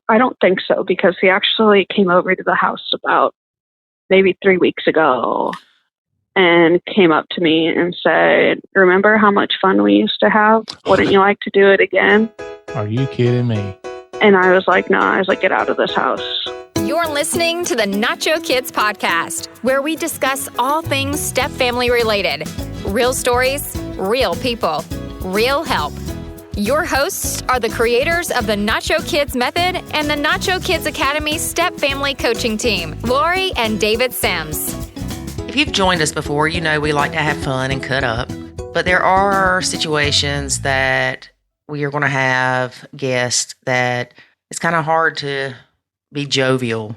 I don't think so, because he actually came over to the house about maybe 3 weeks ago and came up to me and said, "Remember how much fun we used to have? Wouldn't you like to do it again?" Are you kidding me? And I was like, "No." I was like, "Get out of this house." You're listening to the Nacho Kids Podcast, where we discuss all things step-family related. Real stories, real people, real help. Your hosts are the creators of the Nacho Kids Method and the Nacho Kids Academy Step Family Coaching Team, Lori and David Sims. If you've joined us before, you know we like to have fun and cut up. But there are situations that we are going to have guests that it's kind of hard to be jovial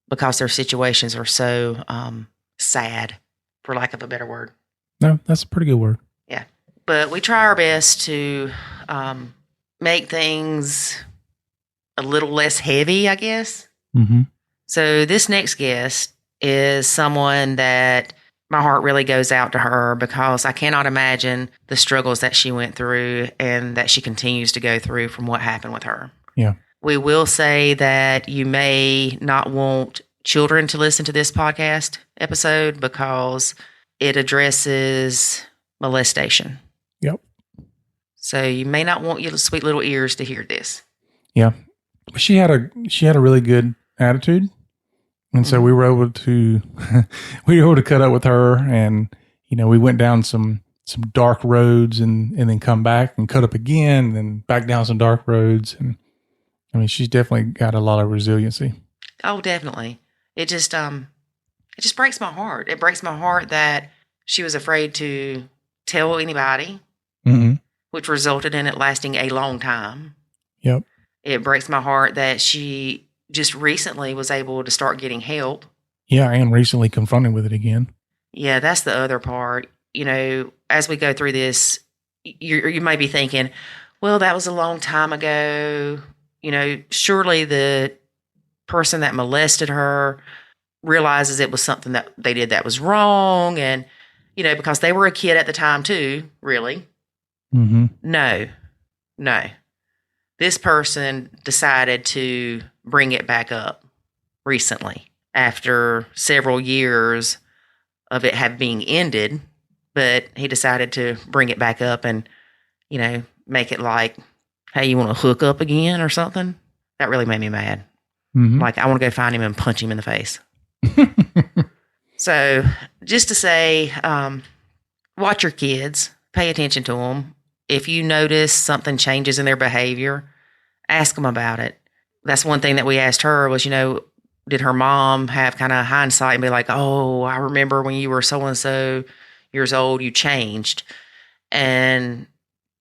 because their situations are so sad, for lack of a better word. No, that's a pretty good word. Yeah. But we try our best to make things a little less heavy, I guess. Mm-hmm. So this next guest is someone that my heart really goes out to her, because I cannot imagine the struggles that she went through and that she continues to go through from what happened with her. Yeah. We will say that you may not want children to listen to this podcast episode because it addresses molestation. Yep. So you may not want your sweet little ears to hear this. Yeah. She had a really good attitude. And so we were able to cut up with her, and we went down some dark roads and then come back and cut up again and then back down some dark roads. And I mean, she's definitely got a lot of resiliency. Oh, definitely. It just breaks my heart. It breaks my heart that she was afraid to tell anybody, mm-hmm. which resulted in it lasting a long time. Yep. It breaks my heart that she just recently was able to start getting help. Yeah, and recently confronted with it again. Yeah, that's the other part. As we go through this, you may be thinking, well, that was a long time ago. Surely the person that molested her realizes it was something that they did that was wrong. And, because they were a kid at the time too, really. Mm-hmm. No. This person decided to bring it back up recently after several years of it have being ended, but he decided to bring it back up and, make it like, hey, you want to hook up again or something? That really made me mad. Mm-hmm. Like, I want to go find him and punch him in the face. So just to say, watch your kids, pay attention to them. If you notice something changes in their behavior, ask them about it. That's one thing that we asked her was, did her mom have kind of hindsight and be like, oh, I remember when you were so-and-so years old, you changed. And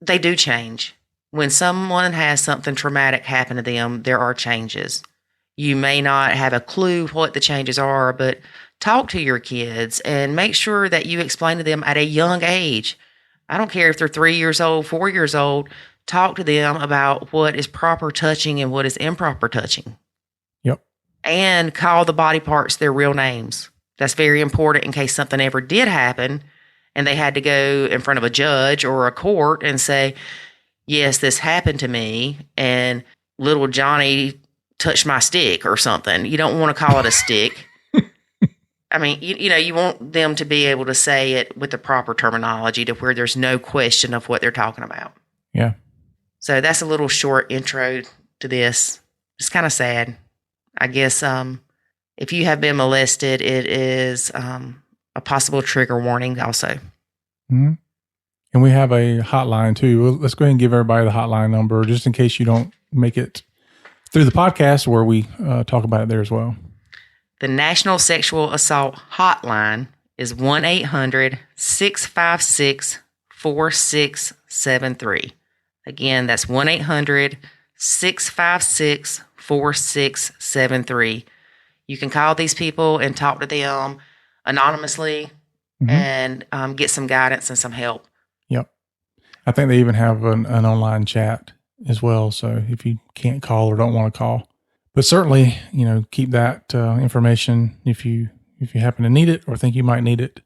they do change. When someone has something traumatic happen to them, there are changes. You may not have a clue what the changes are, but talk to your kids and make sure that you explain to them at a young age. I don't care if they're 3 years old, 4 years old. Talk to them about what is proper touching and what is improper touching. Yep. And call the body parts their real names. That's very important in case something ever did happen and they had to go in front of a judge or a court and say, yes, this happened to me and little Johnny touched my stick or something. You don't want to call it a stick. I mean, you want them to be able to say it with the proper terminology to where there's no question of what they're talking about. Yeah. So that's a little short intro to this. It's kind of sad. I guess if you have been molested, it is a possible trigger warning also. Mm-hmm. And we have a hotline too. Well, let's go ahead and give everybody the hotline number just in case you don't make it through the podcast where we talk about it there as well. The National Sexual Assault Hotline is 1-800-656-4673. Again, that's 1-800-656-4673. You can call these people and talk to them anonymously and get some guidance and some help. Yep. I think they even have an online chat as well. So if you can't call or don't want to call, but certainly, keep that information if you happen to need it or think you might need it.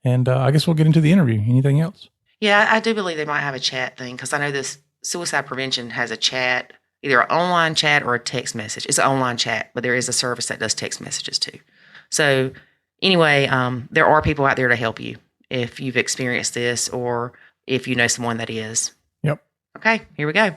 And I guess we'll get into the interview. Anything else? Yeah, I do believe they might have a chat thing because I know this suicide prevention has a chat either an online chat or a text message. It's an online chat, but there is a service that does text messages too. So anyway, there are people out there to help you if you've experienced this or if you know someone that is. Yep. Okay, here we go.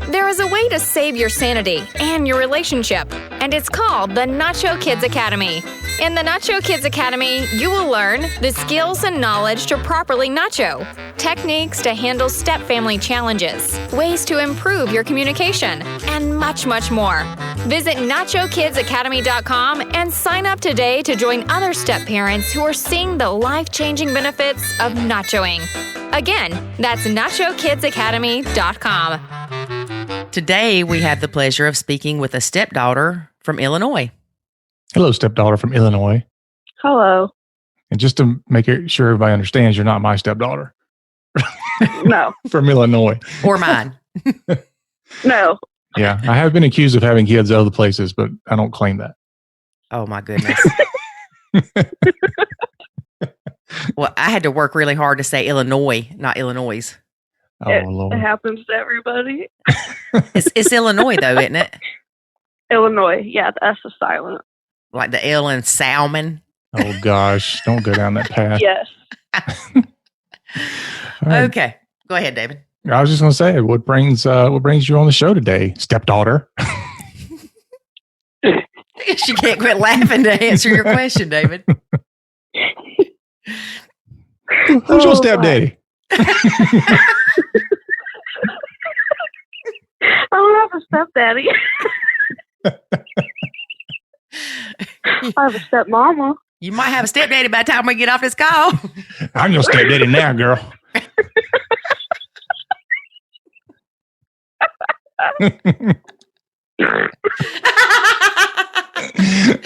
There is a way to save your sanity and your relationship, and it's called the Nacho Kids Academy. In the Nacho Kids Academy, you will learn the skills and knowledge to properly nacho, techniques to handle step-family challenges, ways to improve your communication, and much, much more. Visit NachoKidsAcademy.com and sign up today to join other step-parents who are seeing the life-changing benefits of nachoing. Again, that's NachoKidsAcademy.com. Today, we have the pleasure of speaking with a stepdaughter from Illinois. Hello, stepdaughter from Illinois. Hello. And just to make sure everybody understands, you're not my stepdaughter. No. From Illinois. Or mine. No. Yeah, I have been accused of having kids other places, but I don't claim that. Oh, my goodness. Well, I had to work really hard to say Illinois, not Illinois. Oh, Lord. It happens to everybody. It's Illinois, though, isn't it? Illinois. Yeah, the S is silent. Like the L in salmon. Oh, gosh. Don't go down that path. Yes. All right. Okay. Go ahead, David. I was just going to say, what brings you on the show today, stepdaughter? She can't quit laughing to answer your question, David. Who's your stepdaddy? I don't have a stepdaddy. I have a stepmama. You might have a stepdaddy by the time we get off this call. I'm your stepdaddy now, girl.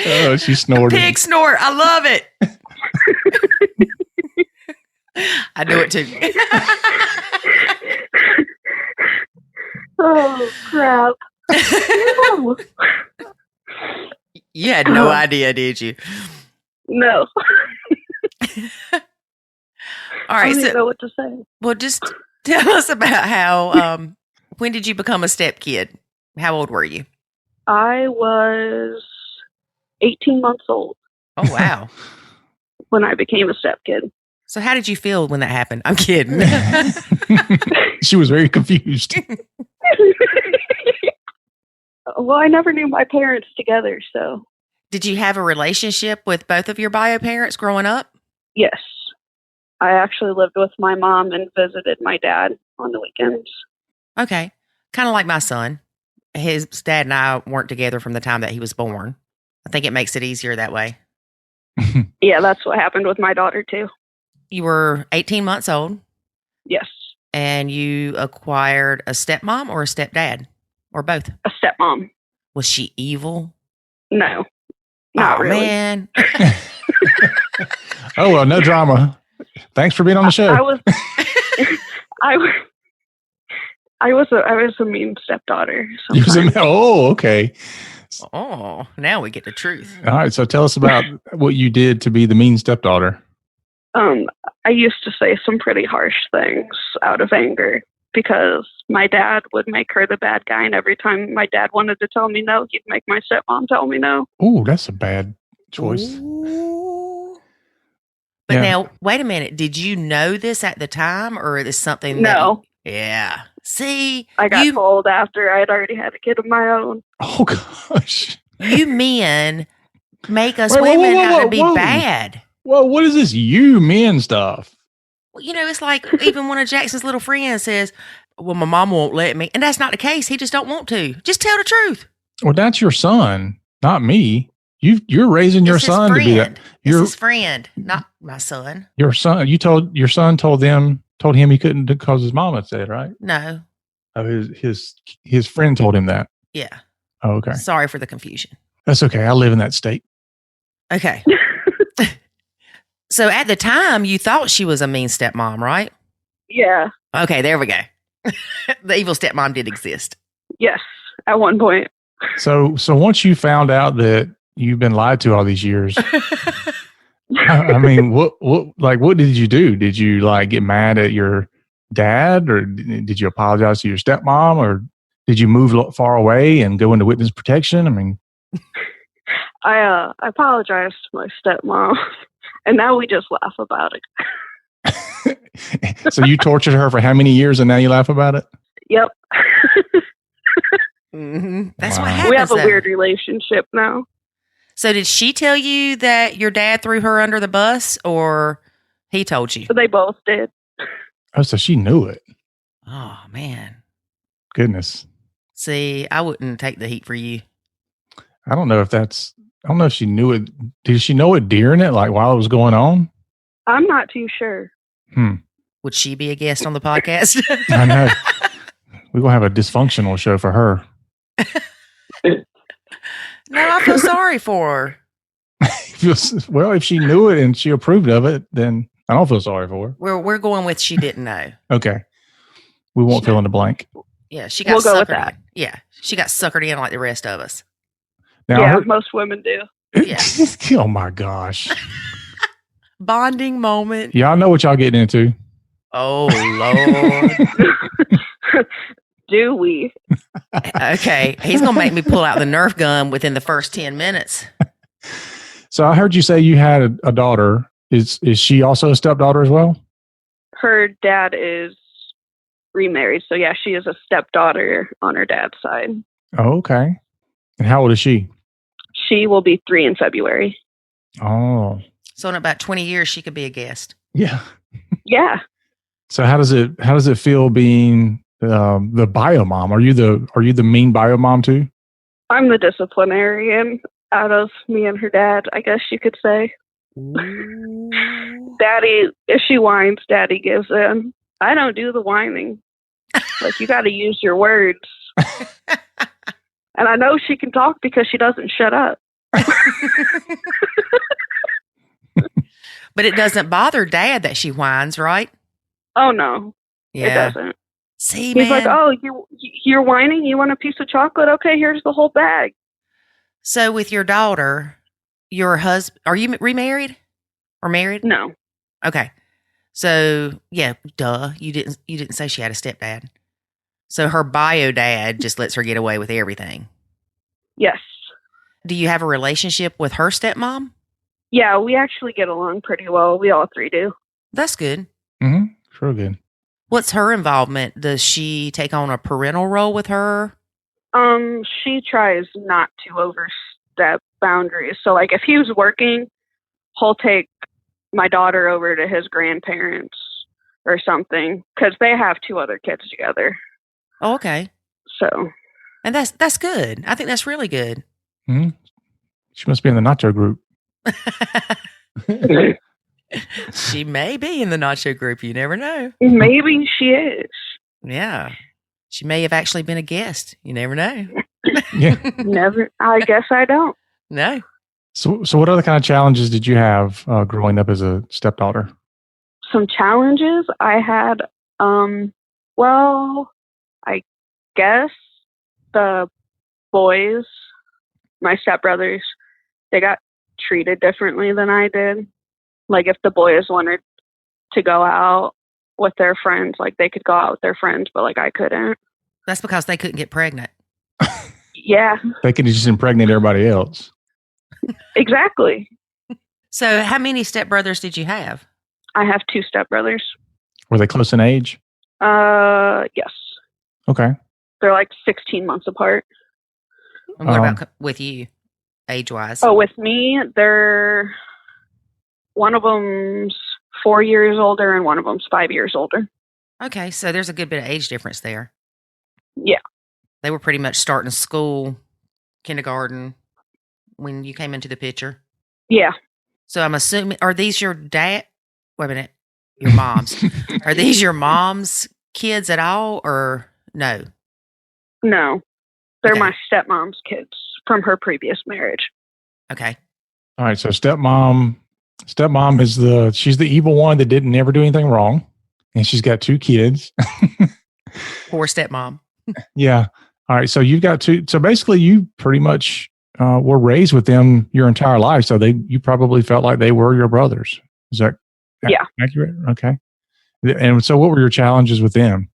Oh, she snorted. Pig snort. I love it. I do it too. Oh, crap. No. You had no idea, did you? No. All I right. don't even So, know what to say. well, just tell us about how, when did you become a stepkid? How old were you? I was 18 months old Oh, wow. when I became a stepkid. So how did you feel when that happened? I'm kidding. She was very confused. Well, I never knew my parents together, so Did you have a relationship with both of your bio parents growing up? yes. I actually lived with my mom and visited my dad on the weekends. Okay. Kind of like my son. His dad and I weren't together from the time that he was born. I think it makes it easier that way. Yeah, that's what happened with my daughter, too. You were 18 months old Yes. and you acquired a stepmom or a stepdad or both. A stepmom. Was she evil? No. Not really. Man. Oh, well, no drama. Thanks for being on the show. I was I was a mean stepdaughter. You was sometimes. okay. Oh, now we get the truth. All right. So tell us about what you did to be the mean stepdaughter. I used to say some pretty harsh things out of anger because my dad would make her the bad guy, and every time my dad wanted to tell me no, he'd make my stepmom tell me no. Oh, that's a bad choice. Ooh. But Yeah. now, wait a minute. Did you know this at the time or is this something No. Yeah. See, I got told after I had already had a kid of my own. Oh, gosh. you men make us Wait, whoa, women whoa, out whoa, to be whoa. bad. Well, what is this you men stuff? Well, you know, it's like even one of Jackson's little friends says, well, my mom won't let me. And that's not the case. He just don't want to. Just tell the truth. Well, that's your son, not me. You're raising your It's his son to be that. friend. It's Your his friend, not my son. your son. Your son told him he couldn't because his mama said, right? No. Oh, his friend told him that. Yeah. Oh, okay. Sorry for the confusion. That's okay. I live in that state. Okay. So at the time, you thought she was a mean stepmom, right? Yeah. Okay, there we go. The evil stepmom did exist. Yes. At one point. So once you found out that you've been lied to all these years, I mean, what did you do? Did you like get mad at your dad, or did you apologize to your stepmom, or Did you move far away and go into witness protection? I mean, I apologized to my stepmom, and now we just laugh about it. so you tortured her for how many years, and now you laugh about it? Yep. That's Wow. what happens. We have a though. weird relationship now. So did she tell you that your dad threw her under the bus, or he told you? So they both did. Oh, so she knew it. Oh, man. Goodness. See, I wouldn't take the heat for you. I don't know if she knew it. Did she know it during it, like while it was going on? I'm not too sure. Would she be a guest on the podcast? I know. We're going to have a dysfunctional show for her. No, I feel sorry for her. Well, if she knew it and she approved of it, then I don't feel sorry for her. We're going with she didn't know. Okay. We won't fill in the blank. Yeah, she got We'll go with suckered that. in. Yeah, she got suckered in like the rest of us. Now, Yeah, most women do. Yeah. Oh my gosh. Bonding moment. Y'all know what y'all getting into. Oh, Lord. Do we? Okay, he's going to make me pull out the Nerf gun within the first 10 minutes. So I heard you say you had a daughter. Is she also a stepdaughter as well? Her dad is remarried. So, yeah, she is a stepdaughter on her dad's side. Oh, okay. And how old is she? She will be 3 in February. Oh, So in about 20 years, she could be a guest. yeah. Yeah. So how does it feel being the bio mom? Are you the mean bio mom too? I'm the disciplinarian out of me and her dad, I guess you could say. Daddy, if she whines, Daddy gives in. I don't do the whining. Like, you got to use your words. And I know she can talk because she doesn't shut up. But it doesn't bother Dad that she whines, right? Oh, no, it Yeah. doesn't. See, He's man. like, oh, you're whining? You want a piece of chocolate? Okay, here's the whole bag. So with your daughter, your husband, are you remarried or married? No. Okay. So yeah, duh. You didn't say she had a stepdad. So her bio dad just lets her get away with everything. Yes. Do you have a relationship with her stepmom? Yeah, we actually get along pretty well. We all 3 do. That's good. Mm-hmm. Sure, good. What's her involvement? Does she take on a parental role with her? She tries not to overstep boundaries. So, like, if he was working, he'll take my daughter over to his grandparents or something because they have 2 other kids together. Oh, okay. So, And that's good. I think that's really good. Mm-hmm. She must be in the Nacho group. She may be in the Nacho group. You never know. maybe she is. Yeah. She may have actually been a guest. You never know. Yeah. Never. I guess I don't. No. So what other kind of challenges did you have growing up as a stepdaughter? Some challenges I had. Well, I guess the boys, my stepbrothers, they got treated differently than I did. Like, if the boys wanted to go out with their friends, like, they could go out with their friends, but, like, I couldn't. That's because they couldn't get pregnant. Yeah, They could just impregnate everybody else. exactly. So how many stepbrothers did you have? I have 2 stepbrothers. Were they close in age? Yes. Okay. They're, like, 16 months apart. And what about with you, age-wise? Oh, with me, one of them's 4 years older and one of them's 5 years older. Okay, so there's a good bit of age difference there. Yeah. They were pretty much starting school, kindergarten, when you came into the picture. Yeah. So I'm assuming, are these your dad? Wait a minute, your mom's. Are these your mom's kids at all, or no? No. They're Okay. my stepmom's kids from her previous marriage. Okay. All right. So stepmom is she's the evil one that didn't never do anything wrong. And she's got 2 kids. Poor stepmom. Yeah. All right. So you've got 2. So basically you pretty much were raised with them your entire life. So you probably felt like they were your brothers. Is that Yeah. accurate? Okay. And so what were your challenges with them?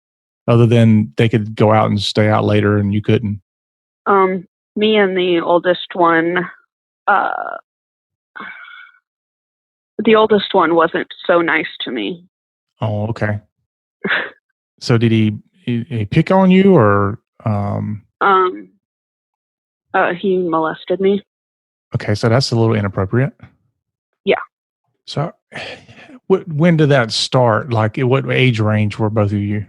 other than they could go out and stay out later and you couldn't? Me and the oldest one, wasn't so nice to me. Oh, okay. So did he pick on you or? He molested me. Okay, so that's a little inappropriate. Yeah. So when did that start? Like, at what age range were both of you?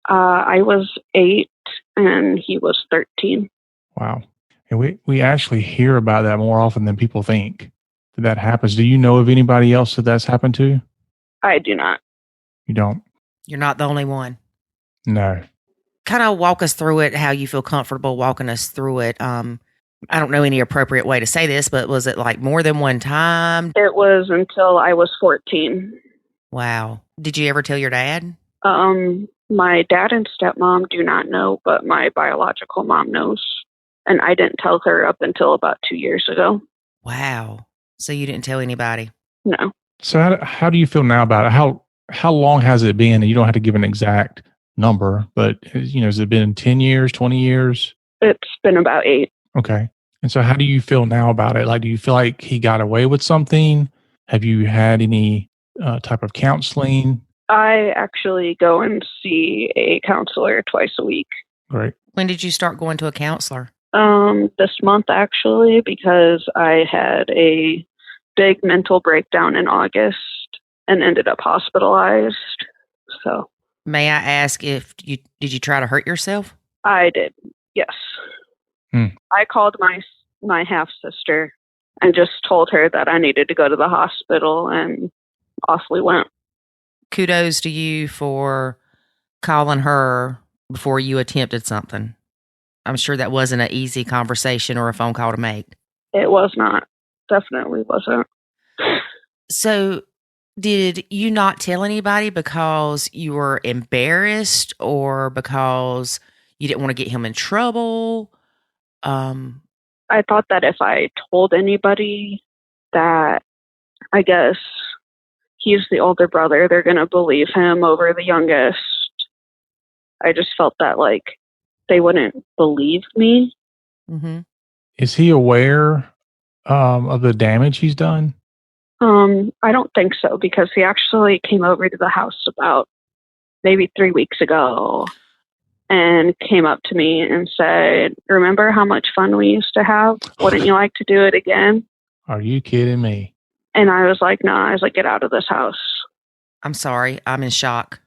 I was 8 and he was 13. Wow. And we actually hear about that more often than people think that happens. Do you know of anybody else that's happened to? I do not. You don't? You're not the only one. No. Kind of walk us through it, how you feel comfortable walking us through it. I don't know any appropriate way to say this, but was it like more than one time? It was until I was 14. Wow. Did you ever tell your dad? My dad and stepmom do not know, but my biological mom knows. And I didn't tell her up until about 2 years ago. Wow. So you didn't tell anybody? No. So how do you feel now about it? How long has it been? And you don't have to give an exact number, but has it been 10 years, 20 years? It's been about 8. Okay. And so how do you feel now about it? Like, do you feel like he got away with something? Have you had any type of counseling? I actually go and see a counselor twice a week. Great. When did you start going to a counselor? This month, actually, because I had a big mental breakdown in August and ended up hospitalized. So, may I ask did you try to hurt yourself? I did. Yes. I called my half sister and just told her that I needed to go to the hospital, and off we went. Kudos to you for calling her before you attempted something. I'm sure that wasn't an easy conversation or a phone call to make. It was not. Definitely wasn't. So, did you not tell anybody because you were embarrassed or because you didn't want to get him in trouble? I thought that if I told anybody that, I guess he's the older brother, they're going to believe him over the youngest. I just felt that like they wouldn't believe me. Mm-hmm. Is he aware of the damage he's done? I don't think so, because he actually came over to the house about maybe 3 weeks ago and came up to me and said, "Remember how much fun we used to have? Wouldn't you like to do it again?" Are you kidding me? And I was like, no. I was like, "Get out of this house." I'm sorry. I'm in shock.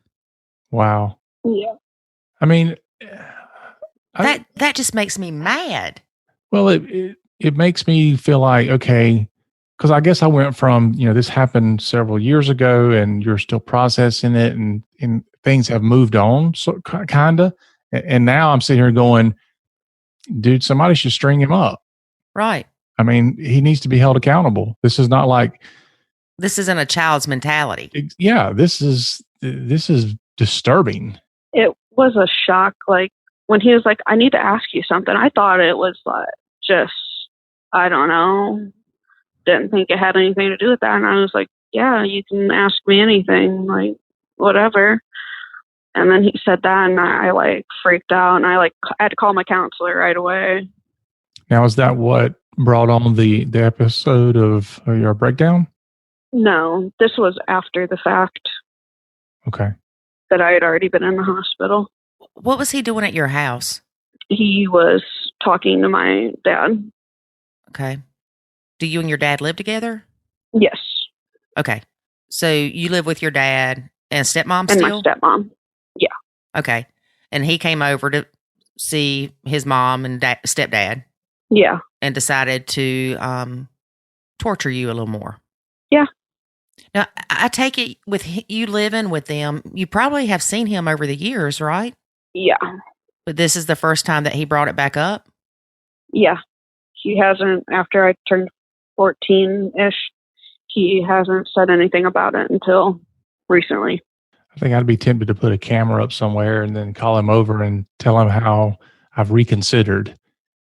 Wow. Yeah. I mean, that just makes me mad. Well, it makes me feel like, okay, because I guess I went from, this happened several years ago and you're still processing it and things have moved on, so kind of. And now I'm sitting here going, dude, somebody should string him up. Right. I mean, he needs to be held accountable. This is not like. This isn't a child's mentality. Yeah, this is disturbing. It was a shock. Like when he was like, "I need to ask you something," I thought it was like just, I don't know. Didn't think it had anything to do with that. And I was like, "Yeah, you can ask me anything, like whatever." And then he said that and I like freaked out and I had to call my counselor right away. Now, is that what brought on the episode of your breakdown? No, this was after the fact. Okay. That I had already been in the hospital. What was he doing at your house? He was talking to my dad. Okay. Do you and your dad live together? Yes. Okay. So you live with your dad and stepmom and still? My stepmom. Yeah. Okay. And he came over to see his mom and stepdad. Yeah. And decided to torture you a little more. Yeah. Now, I take it with you living with them, you probably have seen him over the years, right? Yeah. But this is the first time that he brought it back up? Yeah. He hasn't, after I turned 14-ish, he hasn't said anything about it until recently. I think I'd be tempted to put a camera up somewhere and then call him over and tell him how I've reconsidered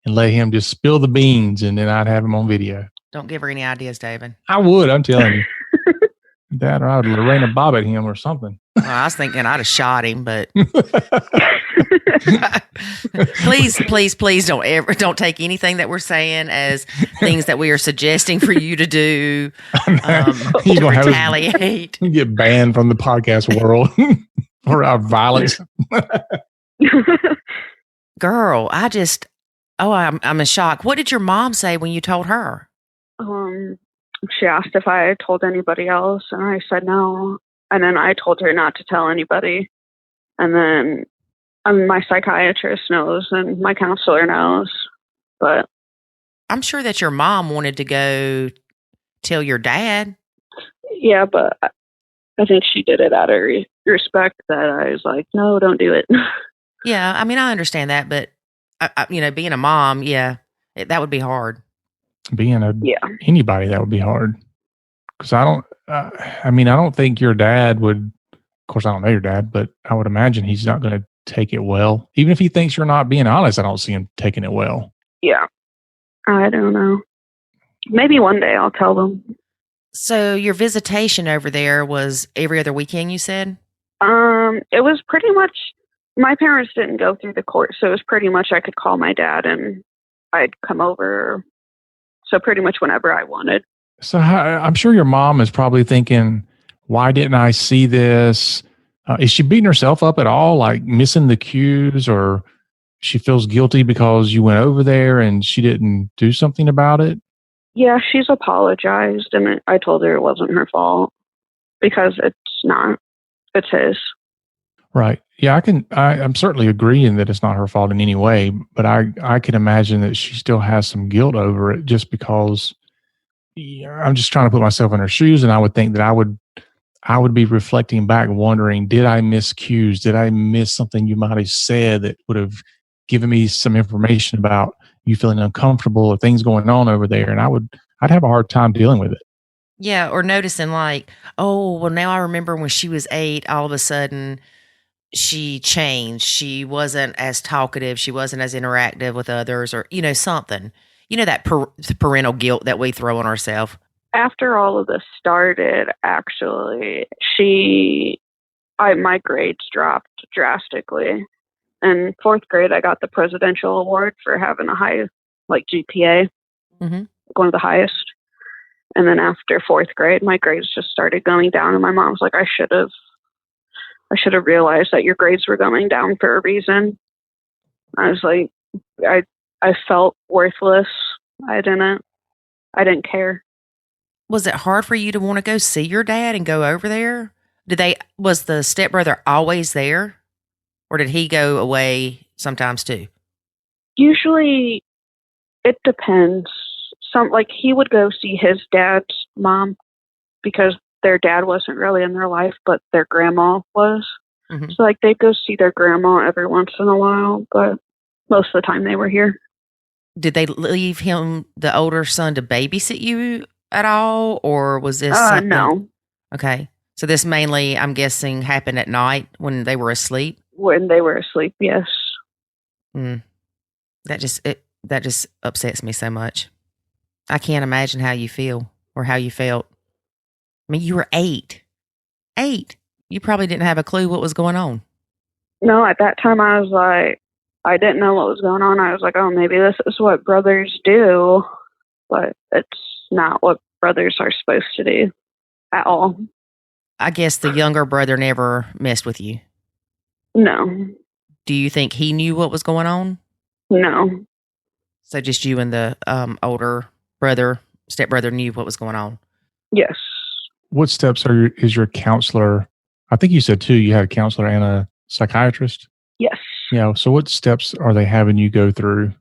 and let him just spill the beans, and then I'd have him on video. Don't give her any ideas, David. I would, I'm telling you. That, or I would Lorena Bob at him or something. Well, I was thinking I'd have shot him, but please don't take anything that we're saying as things that we are suggesting for you to do. He's To gonna retaliate. get banned from the podcast world for our violence. Girl, I'm in shock. What did your mom say when you told her? She asked if I had told anybody else, and I said no. And then I told her not to tell anybody. And then my psychiatrist knows and my counselor knows. But I'm sure that your mom wanted to go tell your dad. yeah, but I think she did it out of respect that I was like, no, don't do it. Yeah, I mean, I understand that, but being a mom, that would be hard. Being anybody, that would be hard. Because I don't think your dad would. Of course, I don't know your dad, but I would imagine he's not going to take it well. Even if he thinks you're not being honest, I don't see him taking it well. Yeah, I don't know. Maybe one day I'll tell them. So your visitation over there was every other weekend, you said? It was pretty much. My parents didn't go through the court, so it was pretty much I could call my dad and I'd come over. So pretty much whenever I wanted. So I'm sure your mom is probably thinking, why didn't I see this? Is she beating herself up at all, like missing the cues, or she feels guilty because you went over there and she didn't do something about it? Yeah, she's apologized, and I told her it wasn't her fault because it's not. It's his. Right. Yeah, I'm certainly agreeing that it's not her fault in any way, but I can imagine that she still has some guilt over it just because I'm just trying to put myself in her shoes, and I would think that I would be reflecting back, wondering, did I miss cues? Did I miss something you might have said that would have given me some information about you feeling uncomfortable or things going on over there? And I'd have a hard time dealing with it. Yeah, or noticing like, oh, well, now I remember when she was 8, all of a sudden she changed. She wasn't as talkative. She wasn't as interactive with others, or, something. That parental guilt that we throw on ourselves. After all of this started, actually, my grades dropped drastically. In 4th grade, I got the presidential award for having a high, GPA, one of the highest. And then after 4th grade, my grades just started going down, and my mom's like, I should have realized that your grades were going down for a reason. I was like, I felt worthless. I didn't care. Was it hard for you to want to go see your dad and go over there? Was the stepbrother always there, or did he go away sometimes too? Usually it depends. He would go see his dad's mom because their dad wasn't really in their life, but their grandma was. Mm-hmm. So they'd go see their grandma every once in a while, but most of the time they were here. Did they leave him, the older son, to babysit you at all, or was this something? No. Okay. So this mainly, I'm guessing, happened at night when they were asleep? When they were asleep, yes. That just upsets me so much. I can't imagine how you feel or how you felt. I mean, you were 8. 8. You probably didn't have a clue what was going on. No, at that time I was like, I didn't know what was going on. I was like, oh, maybe this is what brothers do, but it's not what brothers are supposed to do at all. I guess the younger brother never messed with you. No. Do you think he knew what was going on? No. So just you and the older stepbrother knew what was going on? Yes. What steps is your counselor? I think you said 2, you had a counselor and a psychiatrist? Yes. Yeah. So what steps are they having you go through?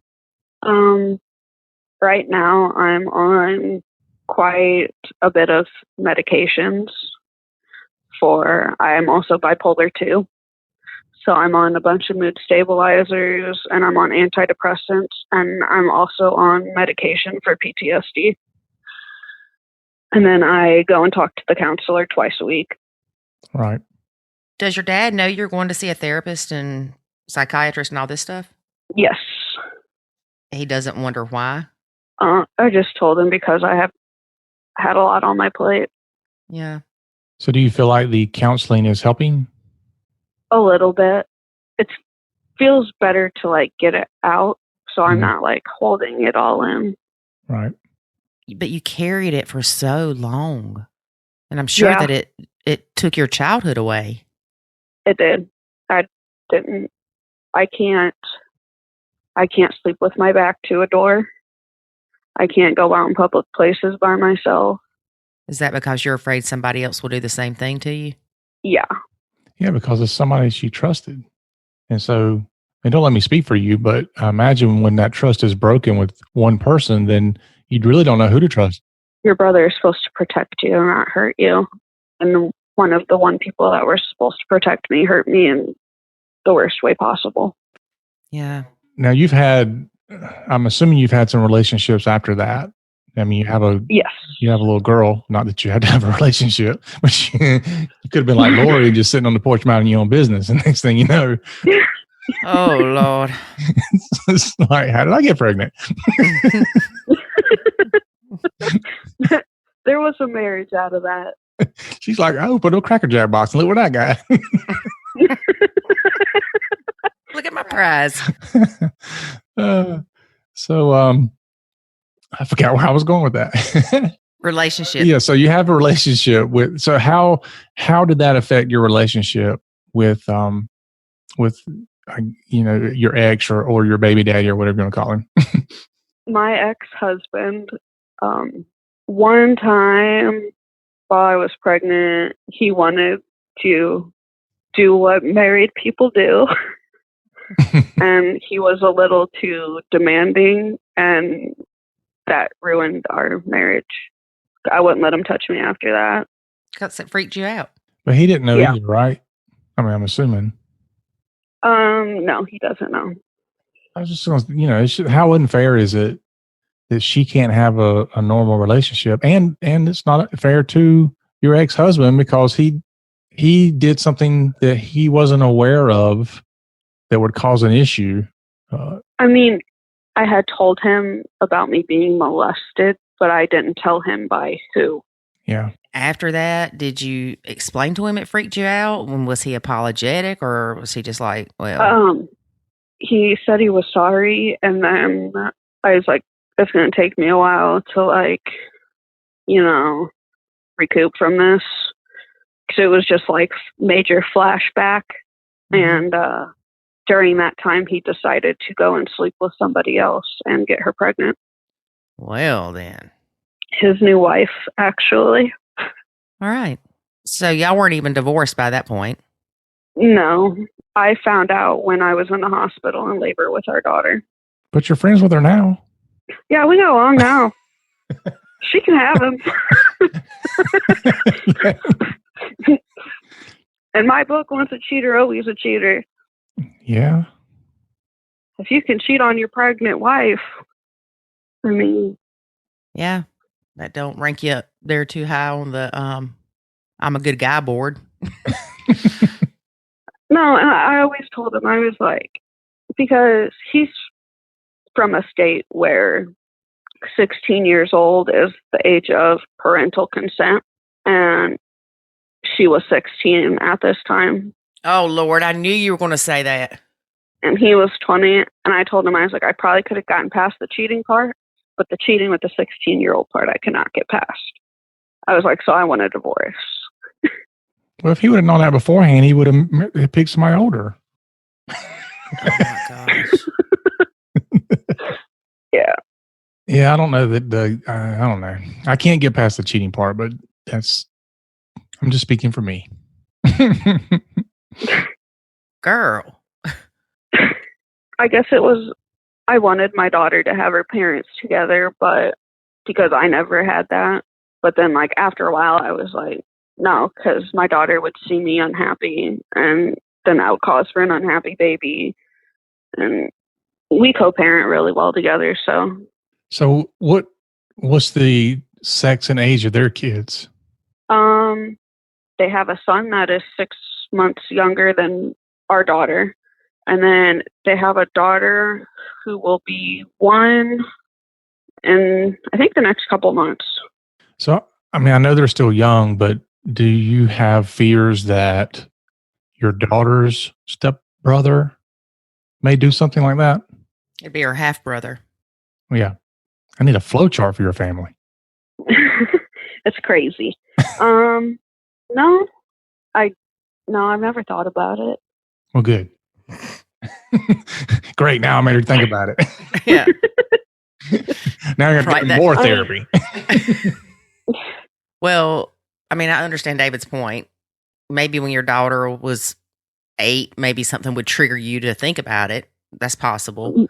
Right now I'm on quite a bit of medications I'm also bipolar 2. So I'm on a bunch of mood stabilizers, and I'm on antidepressants, and I'm also on medication for PTSD. And then I go and talk to the counselor twice a week. Right. Does your dad know you're going to see a therapist and psychiatrist and all this stuff? Yes. He doesn't wonder why? I just told him because I have had a lot on my plate. Yeah. So do you feel like the counseling is helping? A little bit. It feels better to like get it out, so I'm not like holding it all in. Right. But you carried it for so long. And I'm sure that it took your childhood away. It did. I can't sleep with my back to a door. I can't go out in public places by myself. Is that because you're afraid somebody else will do the same thing to you? Yeah. Yeah, because it's somebody she trusted. And so, and don't let me speak for you, but I imagine when that trust is broken with one person, then you really don't know who to trust. Your brother is supposed to protect you and not hurt you. And one of the people that were supposed to protect me hurt me in the worst way possible. Yeah. Now I'm assuming you've had some relationships after that. I mean, you have a little girl, not that you had to have a relationship, but you could have been like Lori, just sitting on the porch minding your own business. And next thing you know, oh Lord, it's like, how did I get pregnant? There was a marriage out of that. She's like, oh, put a Cracker Jack box and look what I got. Look at my prize. I forgot where I was going with that. Relationship. Yeah. So you have a relationship with, so how did that affect your relationship with your ex or your baby daddy or whatever you want to call him? My ex-husband, one time while I was pregnant, he wanted to do what married people do. And he was a little too demanding, and that ruined our marriage. I wouldn't let him touch me after that. Because it freaked you out. But he didn't know either, right? I mean, I'm assuming. No, he doesn't know. I was just going to, how unfair is it that she can't have a normal relationship? And it's not fair to your ex-husband because he did something that he wasn't aware of that would cause an issue. I mean, I had told him about me being molested, but I didn't tell him by who. Yeah. After that, did you explain to him it freaked you out? Was he apologetic, or was he just like, well? He said he was sorry, and then I was like, it's going to take me a while to recoup from this. Because it was just like major flashback. And during that time, he decided to go and sleep with somebody else and get her pregnant. Well, then. His new wife, actually. All right. So y'all weren't even divorced by that point? No. I found out when I was in the hospital in labor with our daughter. But you're friends with her now. Yeah, we go along now. She can have him. In my book, once a cheater, always a cheater. Yeah. If you can cheat on your pregnant wife, I mean. Yeah. That don't rank you up there too high on the I'm a good guy board. No, and I always told him, I was like, because he's from a state where 16 years old is the age of parental consent, and she was 16 at this time. Oh, Lord, I knew you were going to say that. And he was 20, and I told him, I was like, I probably could have gotten past the cheating part, but the cheating with the 16-year-old part, I cannot get past. I was like, so I want a divorce. Well, if he would have known that beforehand, he would have picked somebody older. Oh, my gosh. Yeah. Yeah, I don't know that I don't know. I can't get past the cheating part, but I'm just speaking for me. Girl. I guess I wanted my daughter to have her parents together, but because I never had that. But then after a while, I was like, no, because my daughter would see me unhappy, and then that would cause for an unhappy baby. And we co-parent really well together, so. So what's the sex and age of their kids? They have a son that is 6 months younger than our daughter. And then they have a daughter who will be 1 in, I think, the next couple months. So, I mean, I know they're still young, but do you have fears that your daughter's stepbrother may do something like that? It'd be her half brother. Yeah. I need a flow chart for your family. It's crazy. No, I've never thought about it. Well, good. Great. Now I made her think about it. Yeah. Now you're going to get more therapy. Well, I mean, I understand David's point. Maybe when your daughter was 8, maybe something would trigger you to think about it. That's possible.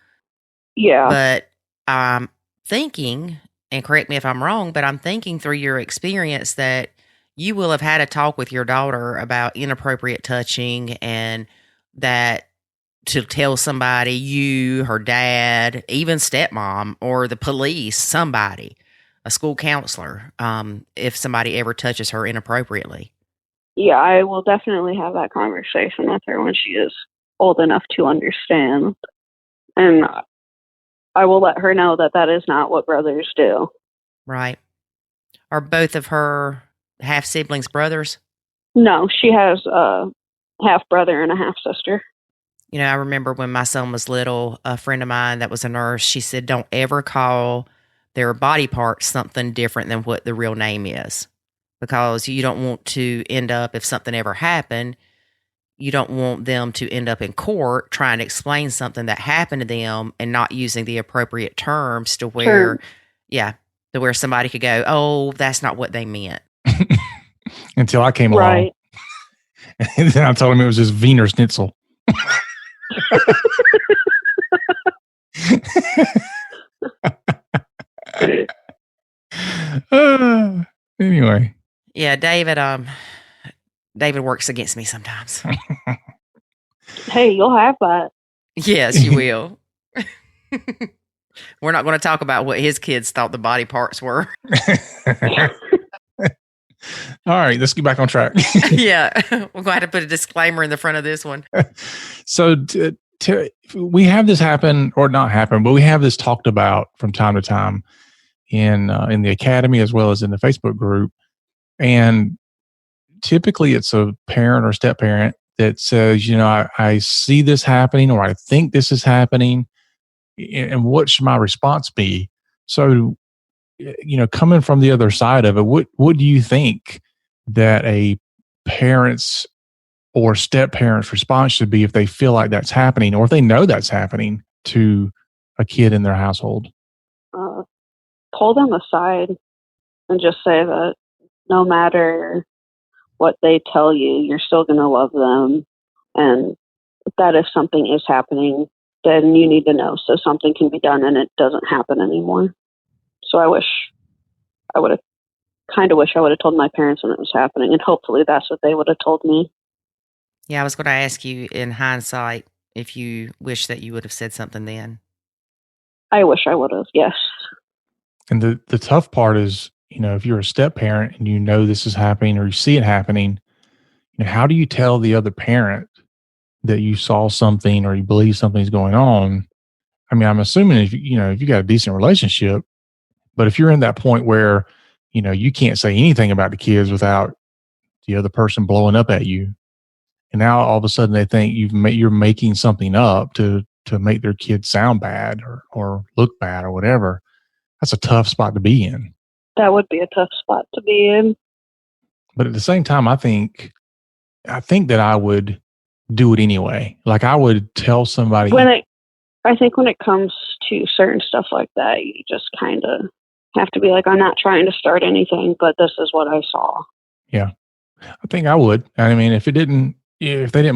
Yeah. But I'm thinking, and correct me if I'm wrong, but I'm thinking through your experience that you will have had a talk with your daughter about inappropriate touching, and that to tell somebody, you, her dad, even stepmom or the police, somebody, a school counselor, if somebody ever touches her inappropriately. Yeah, I will definitely have that conversation with her when she is old enough to understand. And I will let her know that that is not what brothers do. Right. Are both of her half siblings brothers? No, she has a half brother and a half sister. You know, I remember when my son was little, a friend of mine that was a nurse, she said, don't ever call their body parts something different than what the real name is. Because you don't want to end up, if something ever happened, you don't want them to end up in court trying to explain something that happened to them and not using the appropriate terms to where, to where somebody could go, oh, that's not what they meant. Until I came along. And then I told him it was just Wiener Schnitzel. Anyway. Yeah, David works against me sometimes. Hey, you'll have that. Yes, you will. We're not going to talk about what his kids thought the body parts were. All right, let's get back on track. Yeah, we're going to have to put a disclaimer in the front of this one. So we have this happen, or not happen, but we have this talked about from time to time in the academy as well as in the Facebook group. And typically it's a parent or step parent that says, you know, I see this happening, or I think this is happening, and what should my response be? So, you know, coming from the other side of it, what do you think that a parent's or step parent's response should be if they feel like that's happening, or if they know that's happening to a kid in their household? Pull them aside and just say that no matter what they tell you, you're still going to love them. And that if something is happening, then you need to know so something can be done and it doesn't happen anymore. So I wish I would have told my parents when it was happening, and hopefully that's what they would have told me. Yeah, I was going to ask you in hindsight if you wish that you would have said something then. I wish I would have, yes. And the tough part is, you know, if you're a step parent and you know this is happening or you see it happening, you know, how do you tell the other parent that you saw something or you believe something's going on? I mean, I'm assuming if you got a decent relationship, but if you're in that point where, you know, you can't say anything about the kids without the other person blowing up at you, and now all of a sudden they think you're making something up to make their kids sound bad or look bad or whatever, that's a tough spot to be in. That would be a tough spot to be in. But at the same time, I think that I would do it anyway. Like I would tell somebody. I think when it comes to certain stuff like that, you just kind of have to be like, I'm not trying to start anything, but this is what I saw. Yeah, I think I would. I mean, if they didn't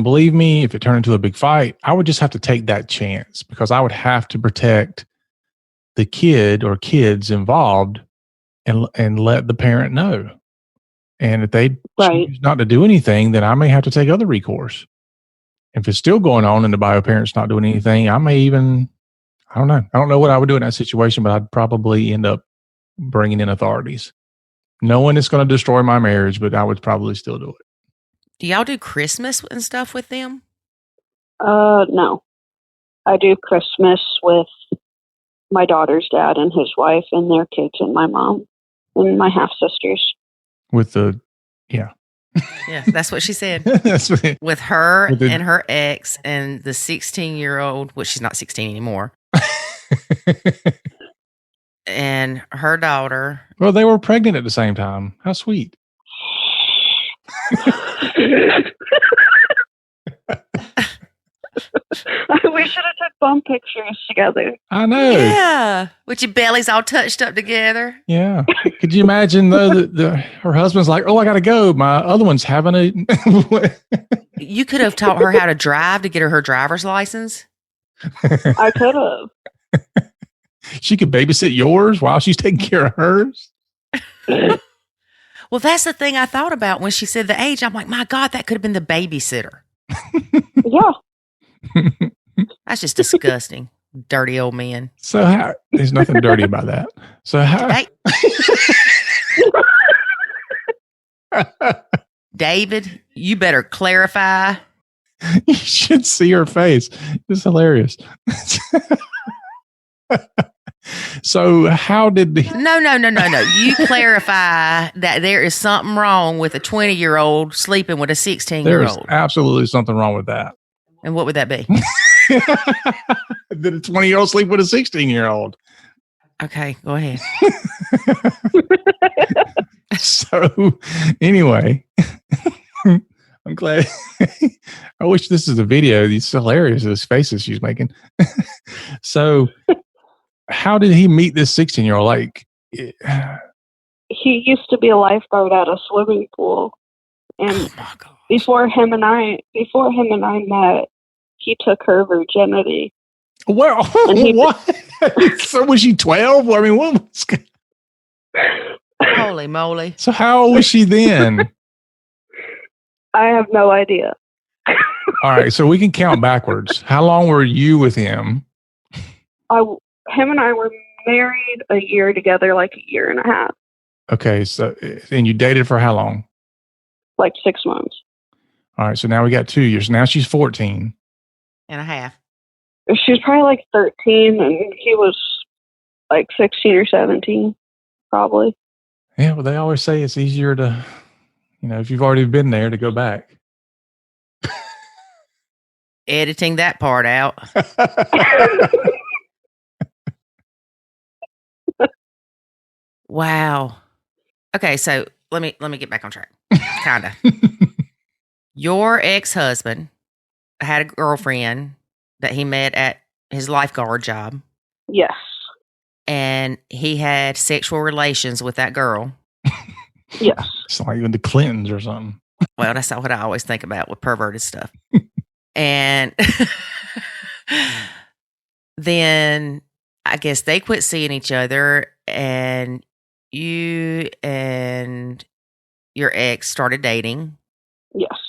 believe me, if it turned into a big fight, I would just have to take that chance because I would have to protect the kid or kids involved and let the parent know. And if they choose not to do anything, then I may have to take other recourse. If it's still going on and the bio parent's not doing anything, I don't know. I don't know what I would do in that situation, but I'd probably end up bringing in authorities. Knowing it's going to destroy my marriage, but I would probably still do it. Do y'all do Christmas and stuff with them? No. I do Christmas with my daughter's dad and his wife and their kids and my mom and my half sisters. With the Yeah. Yeah, that's what she said. That's what it, With her With the- and her ex and the 16-year-old, which she's not 16 anymore, and her daughter. well, they were pregnant at the same time. How sweet. We should have took bum pictures together. I know. Yeah, with your bellies all touched up together. Yeah. Could you imagine though that her husband's like, oh, I gotta go. My other one's having a You could have taught her how to drive to get her driver's license. I could have. She could babysit yours while she's taking care of hers. Well, that's the thing I thought about when she said the age. I'm like, my God, that could have been the babysitter. Yeah. That's just disgusting. Dirty old man. So how, there's nothing dirty about that. So how Hey. David, you better clarify. You should see her face. It's hilarious. So how did the No. You clarify that there is something wrong with a 20-year-old sleeping with a 16-year-old. There's absolutely something wrong with that. And what would that be? Did a 20-year-old sleep with a 16-year-old? Okay, go ahead. So anyway, I'm glad. I wish this is a video. It's hilarious, those faces she's making. So how did he meet this 16-year-old? Like, He used to be a lifeguard at a swimming pool. And Oh my God. before him and I met, he took her virginity. well, And he- what? So was she 12? I mean, what was, Holy moly. so how old was she then? I have no idea. All right, so we can count backwards. How long were you with him? Him and I were married a year together, like a year and a half, Okay, so and you dated for how long? like 6 months. All right, so now we got 2 years. Now she's 14. And a half. She was probably like 13, and he was like 16 or 17, probably. Yeah, well, they always say it's easier to, if you've already been there, to go back. Editing that part out. Wow. Okay, so let me get back on track. Kinda. Your ex-husband had a girlfriend that he met at his lifeguard job, Yes. and he had sexual relations with that girl. Yes. It's like even the Clintons or something. Well, that's not what I always think about with perverted stuff. And then I guess they quit seeing each other, and you and your ex started dating, Yes.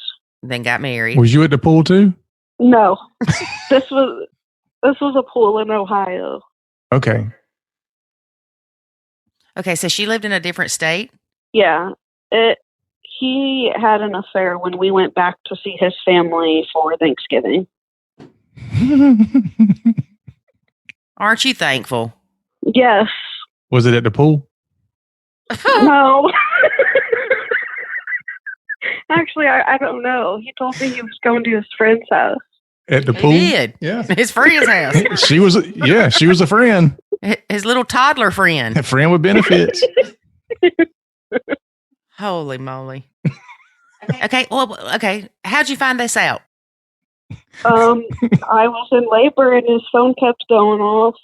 then got married. Was you at the pool too? No. This was a pool in Ohio. Okay. Okay, so she lived in a different state. Yeah. He had an affair when we went back to see his family for Thanksgiving. Aren't you thankful? Yes. Was it at the pool? No. Actually, I don't know. He told me he was going to his friend's house. At the He pool? did. Yeah. His friend's house. She was a friend. His little toddler friend. A friend with benefits. Holy moly. Okay. Well, okay. How'd you find this out? I was in labor and his phone kept going off,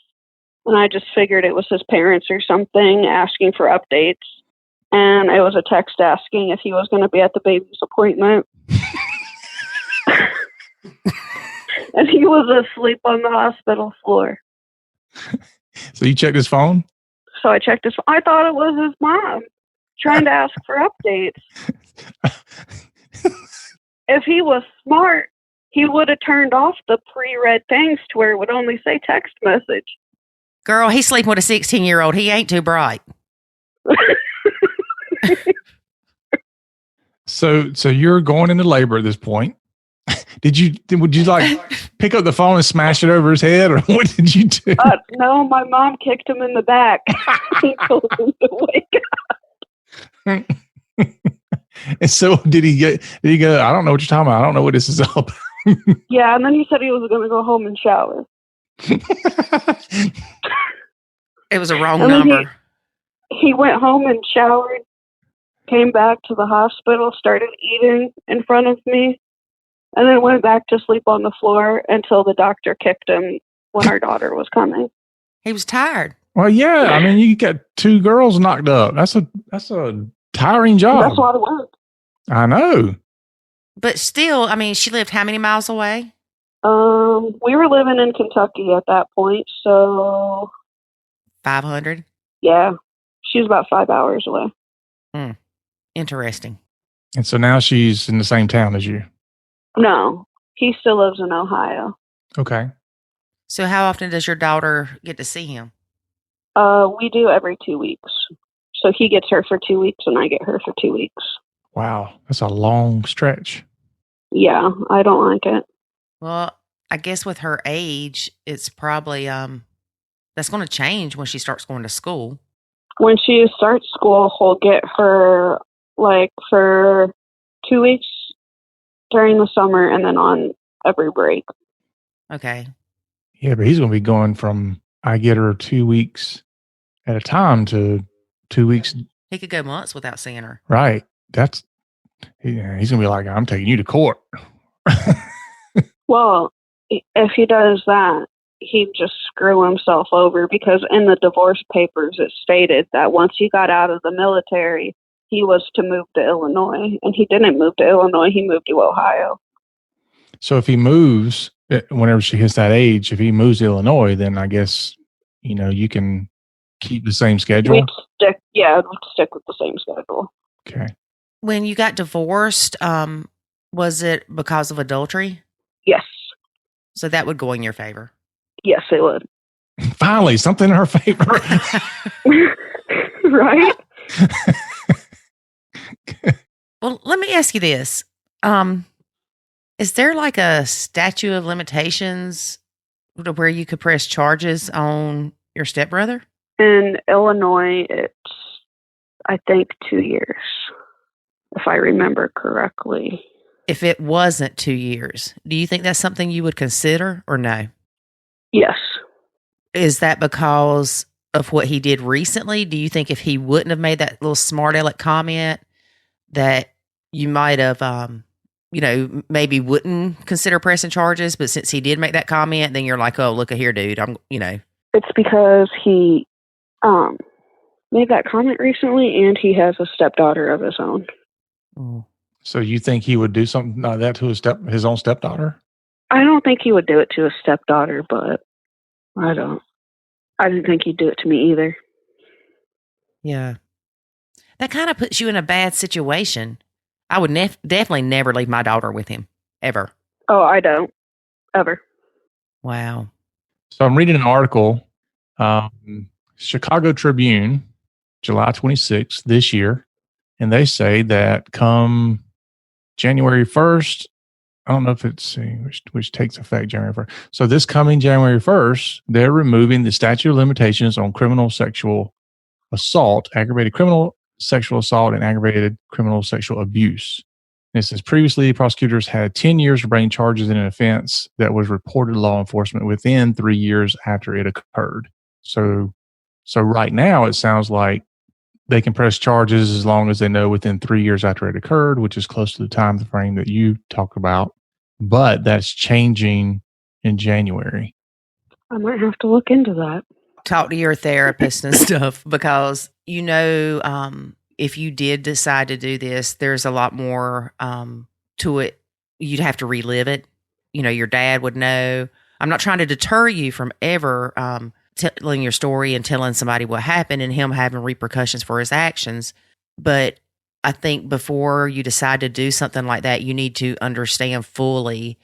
and I just figured it was his parents or something asking for updates. And it was a text asking if he was going to be at the baby's appointment. And he was asleep on the hospital floor. So you checked his phone? So I checked his phone. I thought it was his mom trying to ask for updates. If he was smart, he would have turned off the pre-read things to where it would only say text message. Girl, he's sleeping with a 16-year-old. He ain't too bright. So you're going into labor at this point. Would you like pick up the phone and smash it over his head, or what did you do? No, my mom kicked him in the back. He told him to wake up. And so did he go, I don't know what you're talking about. I don't know what this is all about. Yeah, and then he said he was going to go home and shower. It was a wrong And then number. He went home and showered, came back to the hospital, started eating in front of me, and then went back to sleep on the floor until the doctor kicked him when our daughter was coming. He was tired. Well, yeah. I mean, you got 2 girls knocked up. That's a tiring job. That's a lot of work. I know. But still, I mean, she lived how many miles away? We were living in Kentucky at that point, so 500. yeah, she's about 5 hours away. Interesting. And so now she's in the same town as you. No, he still lives in Ohio. Okay. So how often does your daughter get to see him? We do every 2 weeks. So he gets her for 2 weeks and I get her for 2 weeks. Wow. That's a long stretch. Yeah, I don't like it. Well, I guess with her age, it's probably that's going to change when she starts going to school. When she starts school, he'll get her like for 2 weeks during the summer and then on every break. Okay. Yeah, but he's going to be going from I get her 2 weeks at a time to 2 weeks. He could go months without seeing her. Right. He's going to be like, I'm taking you to court. Well, if he does that, he'd just screw himself over because in the divorce papers it stated that once he got out of the military, he was to move to Illinois. And he didn't move to Illinois, he moved to Ohio. So if he moves, whenever she hits that age, if he moves to Illinois, then I guess, you can keep the same schedule. We'd stick with the same schedule. Okay. When you got divorced, was it because of adultery? Yes. So that would go in your favor. Yes, it would. Finally, something in her favor. Right? Well, let me ask you this. Is there like a statute of limitations to where you could press charges on your stepbrother? In Illinois, it's, I think, 2 years, if I remember correctly. If it wasn't 2 years, do you think that's something you would consider or no? Yes. Is that because of what he did recently? Do you think if he wouldn't have made that little smart aleck comment that you might have, maybe wouldn't consider pressing charges, but since he did make that comment, then you're like, oh, look at here, dude. It's because he made that comment recently and he has a stepdaughter of his own. Oh. So you think he would do something like that to his own stepdaughter? I don't think he would do it to his stepdaughter, but I didn't think he'd do it to me either. Yeah. That kind of puts you in a bad situation. I would definitely never leave my daughter with him, ever. Oh, I don't. Ever. Wow. So I'm reading an article, Chicago Tribune, July 26th this year, and they say that come January 1st, I don't know if it's which takes effect January 1st. So this coming January 1st, they're removing the statute of limitations on criminal sexual assault, aggravated criminal sexual assault, and aggravated criminal sexual abuse. And it says previously prosecutors had 10 years to bring charges in an offense that was reported to law enforcement within 3 years after it occurred. So right now it sounds like they can press charges as long as they know within 3 years after it occurred, which is close to the time frame that you talk about. But that's changing in January. I might have to look into that. Talk to your therapist and stuff because, if you did decide to do this, there's a lot more to it. You'd have to relive it. Your dad would know. I'm not trying to deter you from ever telling your story and telling somebody what happened and him having repercussions for his actions. But I think before you decide to do something like that, you need to understand fully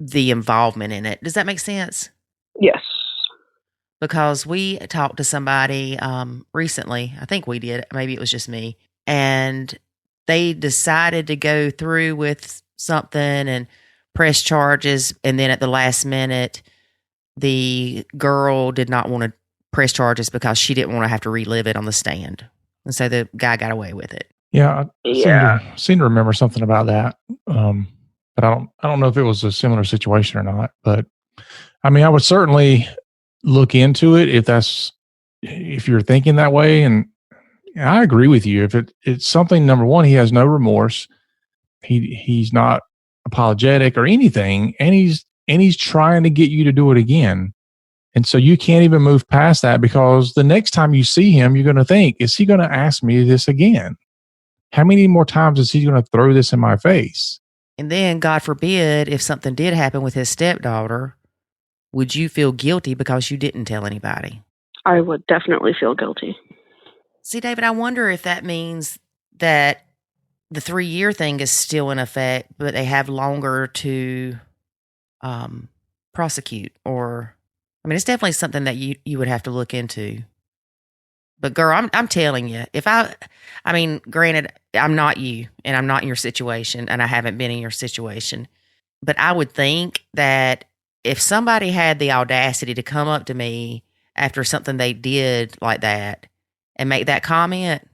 the involvement in it. Does that make sense? Yes. Because we talked to somebody recently, I think we did, maybe it was just me, and they decided to go through with something and press charges, and then at the last minute, the girl did not want to press charges because she didn't want to have to relive it on the stand. And so the guy got away with it. Yeah, Yeah. seem to remember something about that. But I don't know if it was a similar situation or not. But I mean, I would certainly look into it if you're thinking that way. And I agree with you. If it's something, number one, he has no remorse. He's not apologetic or anything, and he's trying to get you to do it again. And so you can't even move past that, because the next time you see him, you're going to think, is he going to ask me this again? How many more times is he going to throw this in my face? And then, God forbid, if something did happen with his stepdaughter, would you feel guilty because you didn't tell anybody? I would definitely feel guilty. See, David, I wonder if that means that the 3-year thing is still in effect, but they have longer to prosecute. Or, I mean, it's definitely something that you would have to look into. But girl, I'm telling you, I mean, granted, I'm not you, and I'm not in your situation, and I haven't been in your situation. But I would think that if somebody had the audacity to come up to me after something they did like that and make that comment,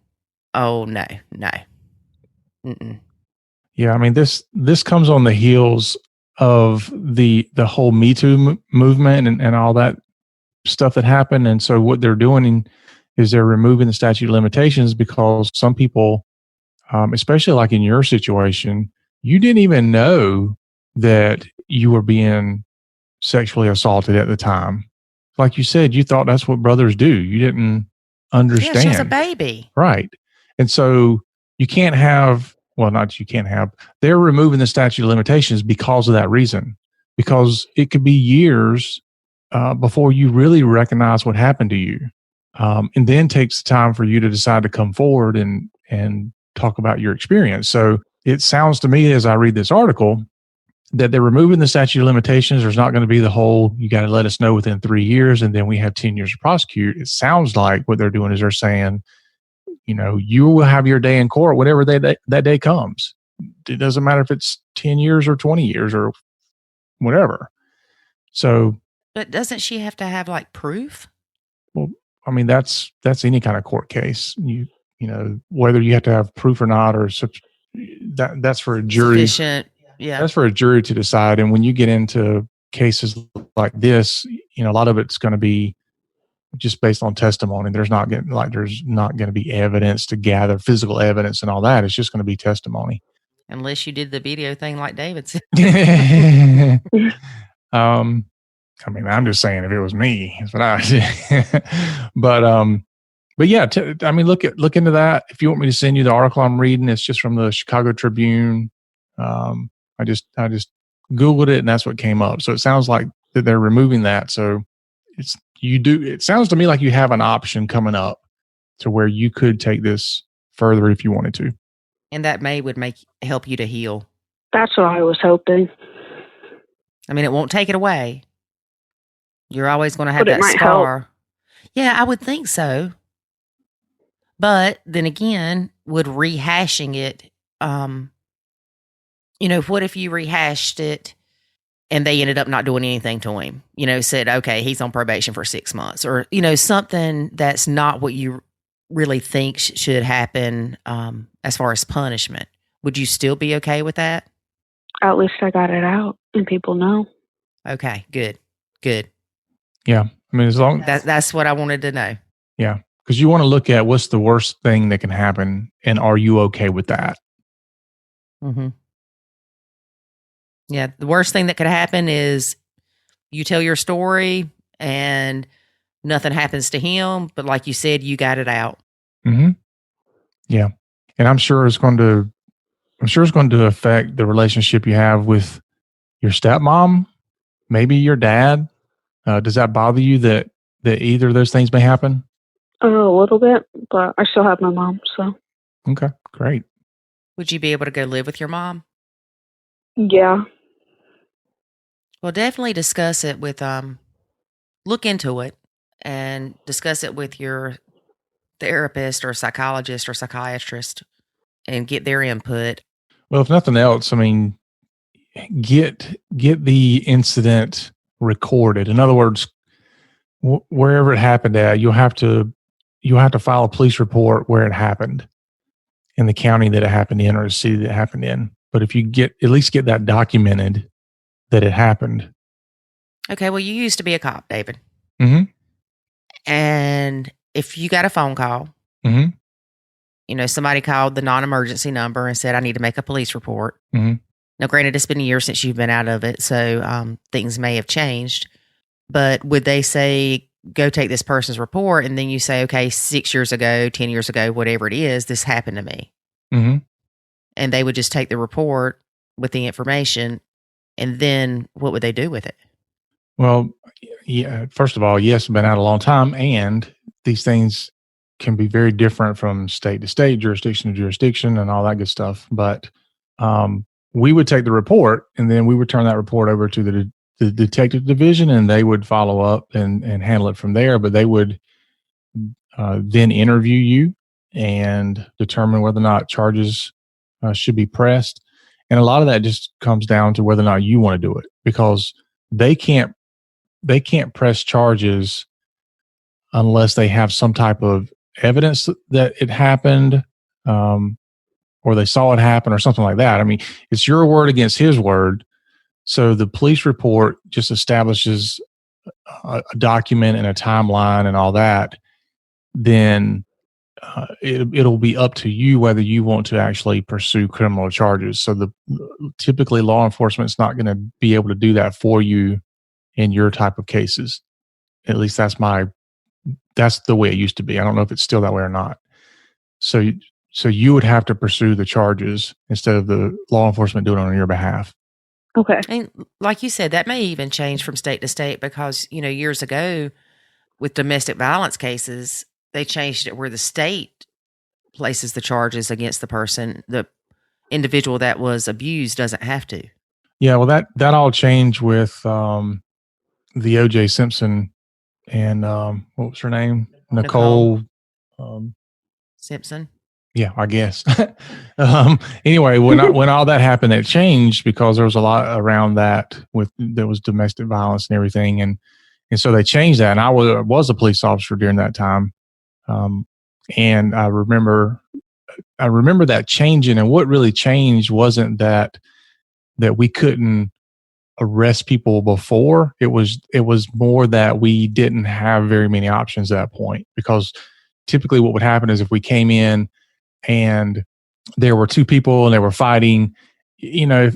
oh no. Mm-mm. Yeah, I mean, this comes on the heels of the whole Me Too movement and all that stuff that happened. And so what they're doing is they're removing the statute of limitations, because some people, especially like in your situation, you didn't even know that you were being sexually assaulted at the time. Like you said, you thought that's what brothers do. You didn't understand. Yeah, she was a baby. Right. And so you can't have, well, not you can't have, they're removing the statute of limitations because of that reason, because it could be years before you really recognize what happened to you. And then takes time for you to decide to come forward and talk about your experience. So it sounds to me, as I read this article, that they're removing the statute of limitations. There's not going to be the whole, you got to let us know within 3 years, and then we have 10 years to prosecute. It sounds like what they're doing is they're saying, you will have your day in court, whatever that day comes. It doesn't matter if it's 10 years or 20 years or whatever. So. But doesn't she have to have like proof? Well, I mean, that's any kind of court case. You know, whether you have to have proof or not, or such, that's for a jury. Sufficient. Yeah. That's for a jury to decide. And when you get into cases like this, a lot of it's going to be just based on testimony. There's not going to be evidence to gather, physical evidence and all that. It's just going to be testimony. Unless you did the video thing like David said. I mean, I'm just saying, if it was me, that's what I would do. But yeah, I mean, look into that. If you want me to send you the article I'm reading, it's just from the Chicago Tribune. I just Googled it, and that's what came up. So it sounds like that they're removing that. So it sounds to me like you have an option coming up to where you could take this further if you wanted to. And that would help you to heal. That's what I was hoping. I mean, it won't take it away. You're always going to have that scar. Help. Yeah, I would think so. But then again, would rehashing it, what if you rehashed it and they ended up not doing anything to him? Said, okay, he's on probation for 6 months, or, something that's not what you really think should happen as far as punishment. Would you still be okay with that? At least I got it out and people know. Okay, good. Yeah. I mean, as long that's what I wanted to know. Yeah. Because you want to look at what's the worst thing that can happen, and are you okay with that? Mm-hmm. Yeah. The worst thing that could happen is you tell your story and nothing happens to him. But like you said, you got it out. Mm-hmm. Yeah. And I'm sure it's going to affect the relationship you have with your stepmom, maybe your dad. Does that bother you that either of those things may happen? A little bit, but I still have my mom, so. Okay, great. Would you be able to go live with your mom? Yeah. Well, definitely discuss it with, look into it and discuss it with your therapist or psychologist or psychiatrist and get their input. Well, if nothing else, I mean, get the incident recorded. In other words, wherever it happened at, you'll have to file a police report where it happened, the county that it happened in or the city that it happened in. But if you at least get that documented that it happened. Okay, well, you used to be a cop, David. Mm-hmm. And if you got a phone call, Mm-hmm. you know, somebody called the non-emergency number and said, I need to make a police report. Mm-hmm. Now, granted, it's been a year since you've been out of it, so things may have changed. But would they say, go take this person's report, and then you say, okay, 6 years ago, 10 years ago, whatever it is, this happened to me. Mm-hmm. And they would just take the report with the information, and then what would they do with it? Well, yeah, first of all, yes, I've been out a long time, and these things can be very different from state to state, jurisdiction to jurisdiction, and all that good stuff. But we would take the report, and then we would turn that report over to the detective division, and they would follow up and handle it from there. But they would then interview you and determine whether or not charges should be pressed. And a lot of that just comes down to whether or not you want to do it, because they can't press charges unless they have some type of evidence that it happened, or they saw it happen or something like that. I mean, it's your word against his word. So the police report just establishes a document and a timeline and all that. Then it'll be up to you whether you want to actually pursue criminal charges. So typically law enforcement is not going to be able to do that for you in your type of cases. At least that's the way it used to be. I don't know if it's still that way or not. So you would have to pursue the charges instead of the law enforcement doing it on your behalf. Okay. And like you said, that may even change from state to state because, you know, years ago with domestic violence cases, they changed it where the state places the charges against the person. The individual that was abused doesn't have to. Yeah, well, that all changed with the O.J. Simpson and what was her name? Nicole Simpson. Yeah, I guess. Anyway, when all that happened, it changed because there was a lot around that there was domestic violence and everything, and so they changed that. And I was a police officer during that time, and I remember that changing. And what really changed wasn't that we couldn't arrest people before. It was more that we didn't have very many options at that point, because typically what would happen is if we came in and there were two people and they were fighting, you know,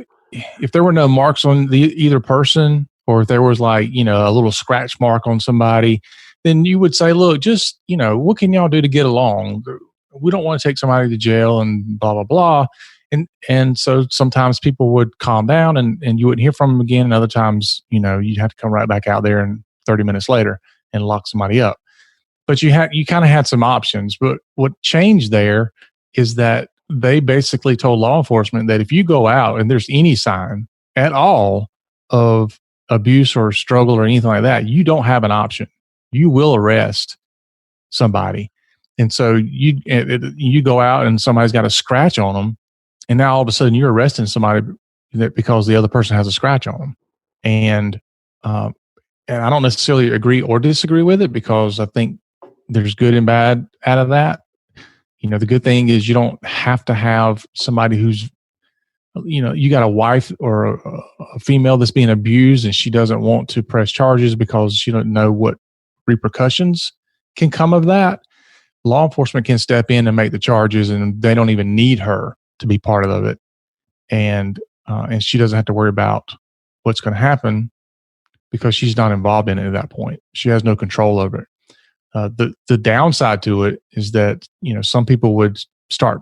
if there were no marks on either person, or if there was like, you know, a little scratch mark on somebody, then you would say, look, just, you know, what can y'all do to get along? We don't want to take somebody to jail and blah, blah, blah. And so sometimes people would calm down and you wouldn't hear from them again. And other times, you know, you'd have to come right back out there and 30 minutes later and lock somebody up. But you kind of had some options. But what changed there is that they basically told law enforcement that if you go out and there's any sign at all of abuse or struggle or anything like that, you don't have an option. You will arrest somebody. And so you go out and somebody's got a scratch on them, and now all of a sudden you're arresting somebody because the other person has a scratch on them. And I don't necessarily agree or disagree with it, because I think there's good and bad out of that. You know, the good thing is you don't have to have somebody who's, you know, you got a wife or a female that's being abused and she doesn't want to press charges because she doesn't know what repercussions can come of that. Law enforcement can step in and make the charges, and they don't even need her to be part of it. And she doesn't have to worry about what's going to happen because she's not involved in it at that point. She has no control over it. The downside to it is that, you know, some people would start,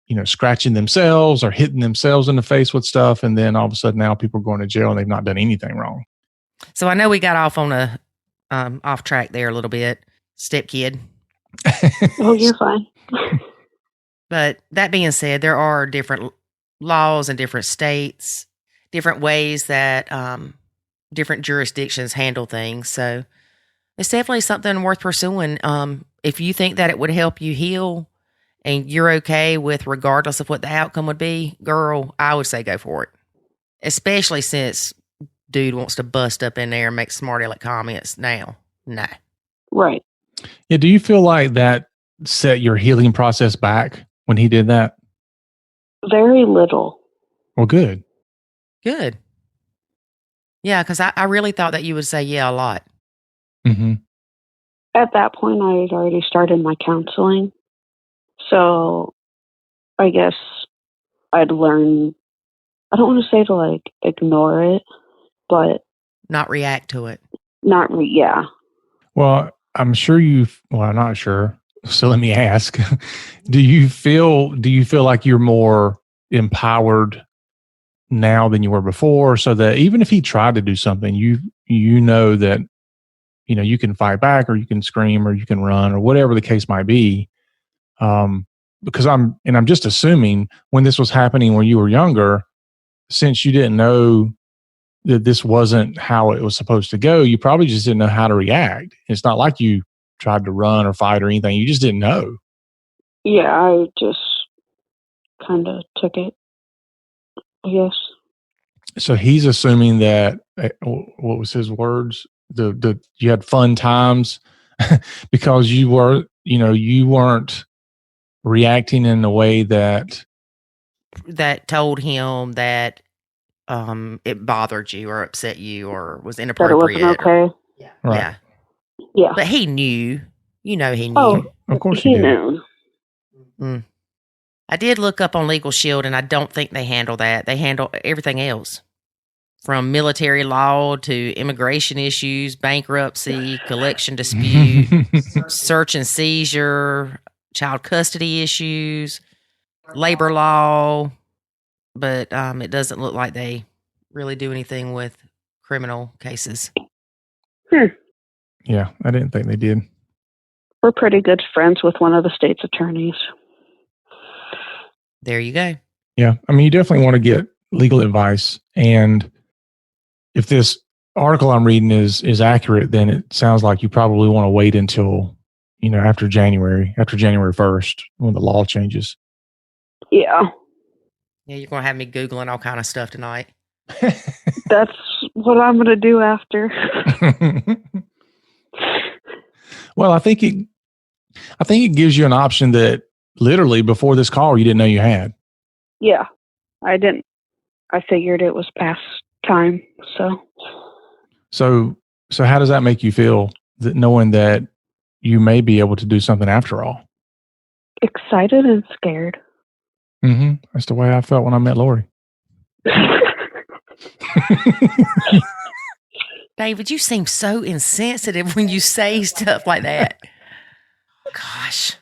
you know, scratching themselves or hitting themselves in the face with stuff. And then all of a sudden now people are going to jail and they've not done anything wrong. So I know we got off on a off track there a little bit, stepkid. Oh, you're fine. But that being said, there are different laws in different states, different ways that different jurisdictions handle things. So it's definitely something worth pursuing. If you think that it would help you heal and you're okay with regardless of what the outcome would be, girl, I would say go for it. Especially since dude wants to bust up in there and make smart aleck comments now. No. Right. Yeah. Do you feel like that set your healing process back when he did that? Very little. Well, good. Good. Yeah, because I really thought that you would say yeah a lot. Mm-hmm. At that point, I had already started my counseling. So I guess I'd learn, I don't want to say to like ignore it, but Not react to it. yeah. Well, I'm not sure. So let me ask, do you feel like you're more empowered now than you were before, so that even if he tried to do something, you know that, you know, you can fight back, or you can scream, or you can run, or whatever the case might be? Because I'm just assuming when this was happening when you were younger, since you didn't know that this wasn't how it was supposed to go, you probably just didn't know how to react. It's not like you tried to run or fight or anything. You just didn't know. Yeah, I just kind of took it, I guess. So he's assuming that, what was his words? The you had fun times because you weren't reacting in a way that told him that it bothered you or upset you or was That it inappropriate. wasn't okay. right. Yeah. But he knew. You know he knew. Oh, Of course he you did. knew. I did look up on Legal Shield, and I don't think they handle that. They handle everything else, from military law to immigration issues, bankruptcy, collection dispute, search and seizure, child custody issues, labor law. But it doesn't look like they really do anything with criminal cases. Yeah, I didn't think they did. We're pretty good friends with one of the state's attorneys. There you go. Yeah, I mean, you definitely want to get legal advice, and if this article I'm reading is accurate, then it sounds like you probably want to wait until, you know, after January 1st, when the law changes. Yeah. Yeah, you're going to have me Googling all kind of stuff tonight. That's what I'm going to do after. Well, I think it gives you an option that literally before this call you didn't know you had. Yeah. I didn't. I figured it was past time. So how does that make you feel, that knowing that you may be able to do something after all? Excited and scared. Mm-hmm. That's the way I felt when I met Lori. David, you seem so insensitive when you say stuff like that. Gosh.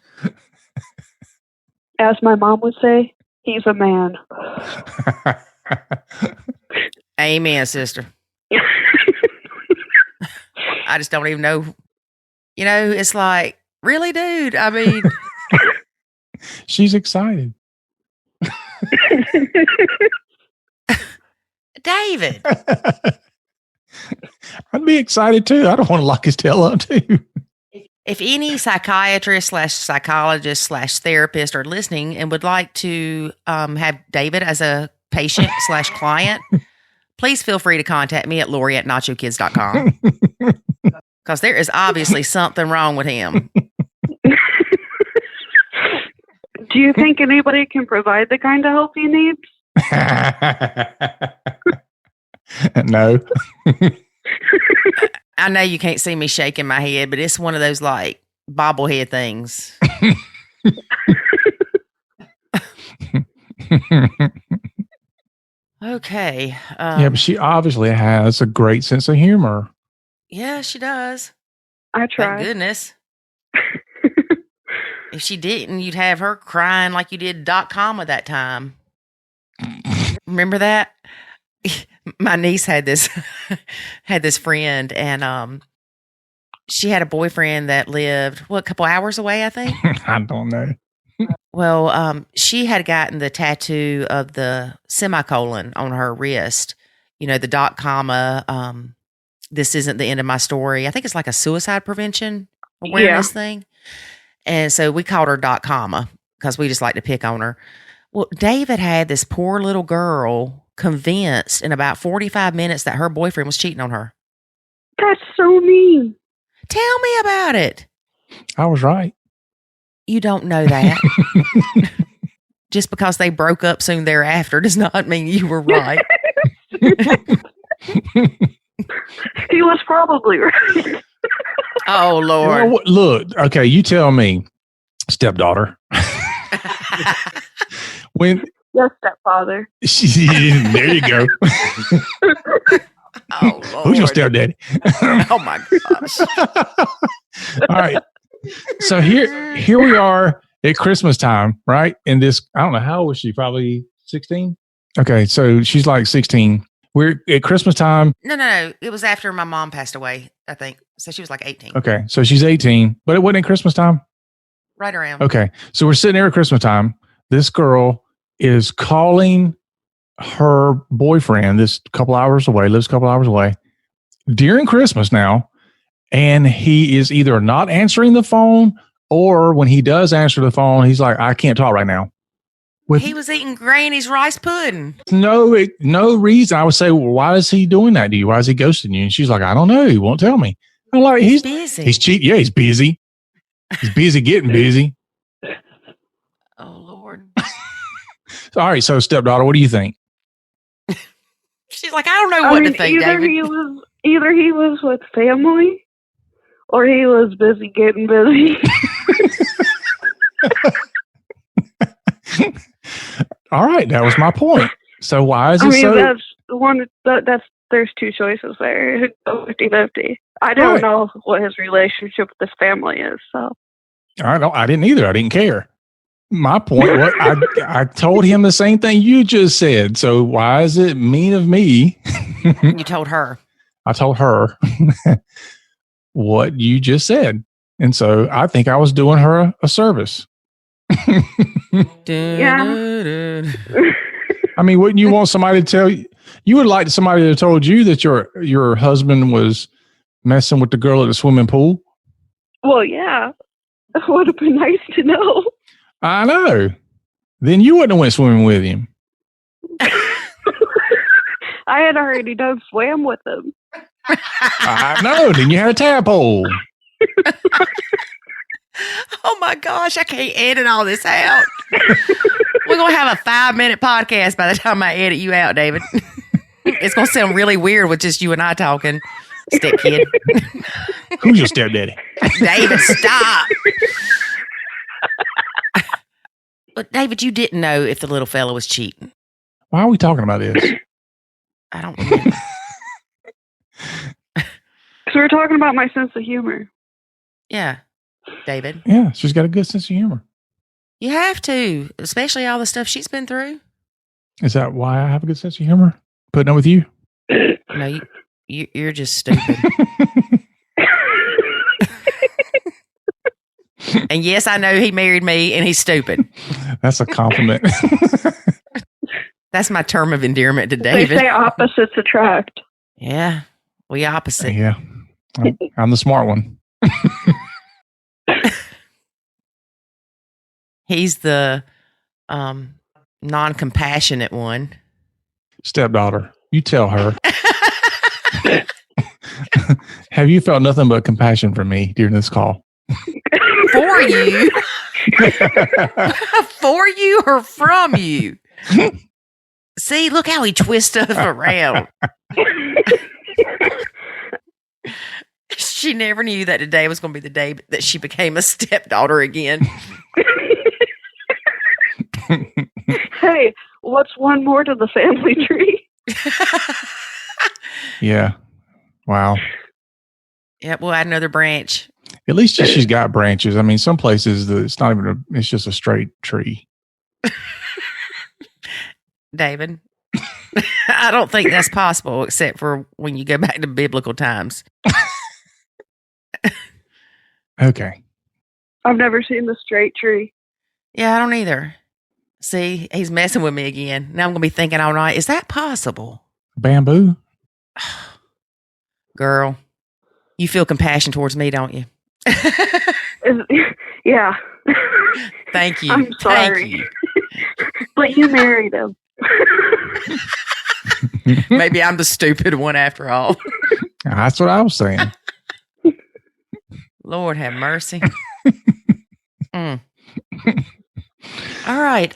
As my mom would say, he's a man. Amen, sister. I just don't even know. You know, it's like, really, dude? I mean, She's excited. David. I'd be excited too. I don't want to lock his tail up too. If any psychiatrist / psychologist / therapist are listening and would like to have David as a patient / client, please feel free to contact me at Lori@nachokids.com. Because there is obviously something wrong with him. Do you think anybody can provide the kind of help he needs? No. I know you can't see me shaking my head, but it's one of those like bobblehead things. Okay. Yeah, but she obviously has a great sense of humor. Yeah, she does. I tried. Thank goodness. If she didn't, you'd have her crying like you did .comma that time. Remember that? My niece had this friend, and she had a boyfriend that lived a couple hours away, I think. I don't know. Well, she had gotten the tattoo of the semicolon on her wrist. You know, the .comma. This isn't the end of my story. I think it's like a suicide prevention awareness thing. And so we called her .comma because we just like to pick on her. Well, David had this poor little girl convinced in about 45 minutes that her boyfriend was cheating on her. That's so mean. Tell me about it. I was right. You don't know that. just because they broke up soon thereafter does not mean you were right. He was probably right. Oh, Lord. You know, look, okay, you tell me, stepdaughter. When Yes, stepfather. there you go. Oh, Lord. Who's your stepdaddy? Oh, my gosh. All right. So here we are at Christmas time, right? And this, I don't know, how old was she? Probably 16? Okay, so she's like 16. We're at Christmas time. No. It was after my mom passed away, I think. So she was like 18. Okay, so she's 18, but it wasn't at Christmas time? Right around. Okay, so we're sitting there at Christmas time. This girl is calling her boyfriend, this couple hours away, lives a couple hours away, during Christmas now, and he is either not answering the phone, or when he does answer the phone, he's like, I can't talk right now. He was eating Granny's rice pudding. No reason. I would say, well, why is he doing that to you? Why is he ghosting you? And she's like, I don't know. He won't tell me. I'm like, he's busy. He's cheap. Yeah, he's busy. He's busy getting busy. Oh, Lord. All right. So, stepdaughter, what do you think? She's like, I don't know what to think, David. Either he was with family or he was busy getting busy. All right. That was my point. So, why is it that's one. There's two choices there. 50-50. I don't know what his relationship with this family is. So I didn't either. I didn't care. My point was, I told him the same thing you just said. So why is it mean of me? You told her. I told her what you just said. And so I think I was doing her a service. Yeah. I mean, wouldn't you want somebody to tell you? You would like somebody to have told you that your husband was messing with the girl at the swimming pool? Well, yeah. It would have been nice to know. I know. Then you wouldn't have went swimming with him. I had already done swam with him. I know. Then you had a tadpole. Oh my gosh, I can't edit all this out. We're going to have a 5-minute podcast by the time I edit you out, David. It's going to sound really weird with just you and I talking. Stepkid. Who's your stepdaddy? David, stop. But David, you didn't know if the little fella was cheating. Why are we talking about this? I don't remember. Because we were talking about my sense of humor. Yeah, David. Yeah, she's got a good sense of humor. You have to, especially all the stuff she's been through. Is that why I have a good sense of humor? Putting up with you? No, you're just stupid. And yes, I know he married me and he's stupid. That's a compliment. That's my term of endearment to David. They say opposites attract. Yeah, we opposite. Yeah, I'm the smart one. He's the non-compassionate one. Stepdaughter, you tell her. Have you felt nothing but compassion for me during this call? For you? For you or from you? See, look how he twists stuff around. She never knew that today was going to be the day that she became a stepdaughter again. Hey, what's one more to the family tree? Yeah. Wow. Yeah, we'll add another branch. At least she's got branches. I mean, some places it's not even it's just a straight tree. David, I don't think that's possible except for when you go back to biblical times. Okay. I've never seen the straight tree. Yeah, I don't either. See, he's messing with me again. Now I'm going to be thinking all night, is that possible? Bamboo? Girl, you feel compassion towards me, don't you? Yeah. Thank you. I'm sorry. Thank you. But you married him. Maybe I'm the stupid one after all. That's what I was saying. Lord have mercy. All right.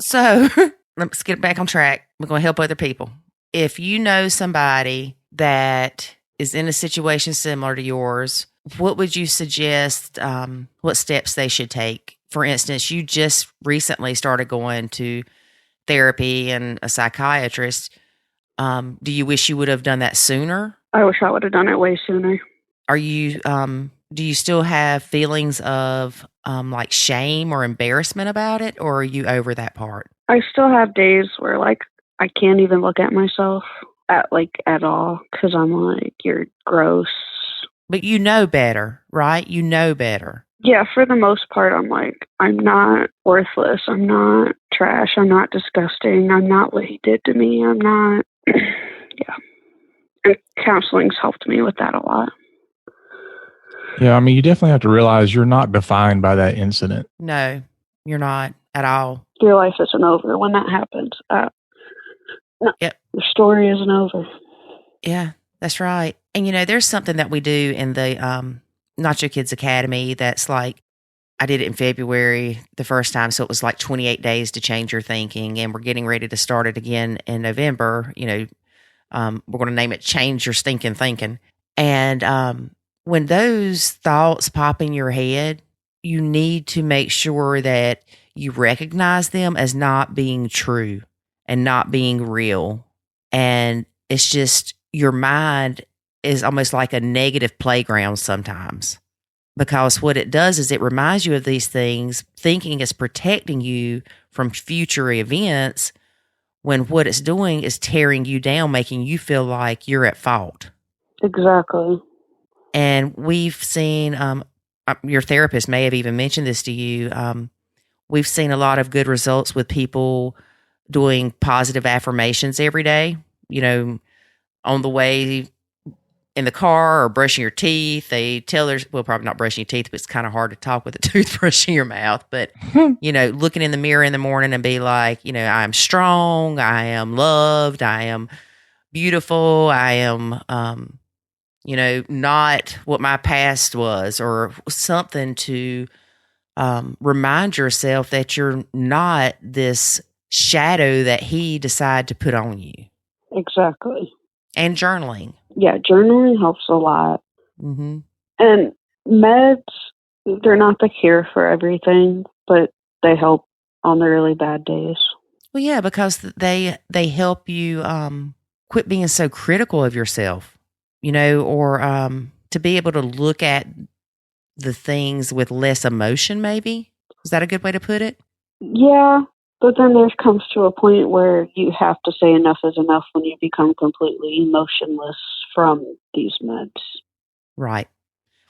So let's get back on track. We're going to help other people. If you know somebody that is in a situation similar to yours, what would you suggest, what steps they should take? For instance, you just recently started going to therapy and a psychiatrist. Do you wish you would have done that sooner? I wish I would have done it way sooner. Are you, do you still have feelings of like shame or embarrassment about it, or are you over that part? I still have days where like I can't even look at myself at all because I'm like, you're gross. But you know better, right? You know better. Yeah, for the most part, I'm like, I'm not worthless. I'm not trash. I'm not disgusting. I'm not what he did to me. I'm not, yeah. And counseling's helped me with that a lot. Yeah, I mean, you definitely have to realize you're not defined by that incident. No, you're not at all. Your life isn't over when that happens. No, yep. The story isn't over. Yeah, that's right. And, there's something that we do in the Nacho Kids Academy that's like, I did it in February the first time, so it was like 28 days to change your thinking, and we're getting ready to start it again in November. We're going to name it Change Your Stinking Thinking. And when those thoughts pop in your head, you need to make sure that you recognize them as not being true and not being real. And it's just your mind is almost like a negative playground sometimes, because what it does is it reminds you of these things, thinking it's protecting you from future events, when what it's doing is tearing you down, making you feel like you're at fault. Exactly. And we've seen, your therapist may have even mentioned this to you. We've seen a lot of good results with people doing positive affirmations every day, on the way in the car or brushing your teeth. They tell probably not brushing your teeth, but it's kind of hard to talk with a toothbrush in your mouth. But, looking in the mirror in the morning and be like, I am strong. I am loved. I am beautiful. I am, not what my past was, or something to remind yourself that you're not this shadow that he decided to put on you. Exactly. And journaling. Yeah, journaling helps a lot. Mm-hmm. And meds, they're not the cure for everything, but they help on the really bad days. Well, yeah, because they help you quit being so critical of yourself, or to be able to look at the things with less emotion, maybe. Is that a good way to put it? Yeah, but then there comes to a point where you have to say enough is enough when you become completely emotionless from these meds. Right.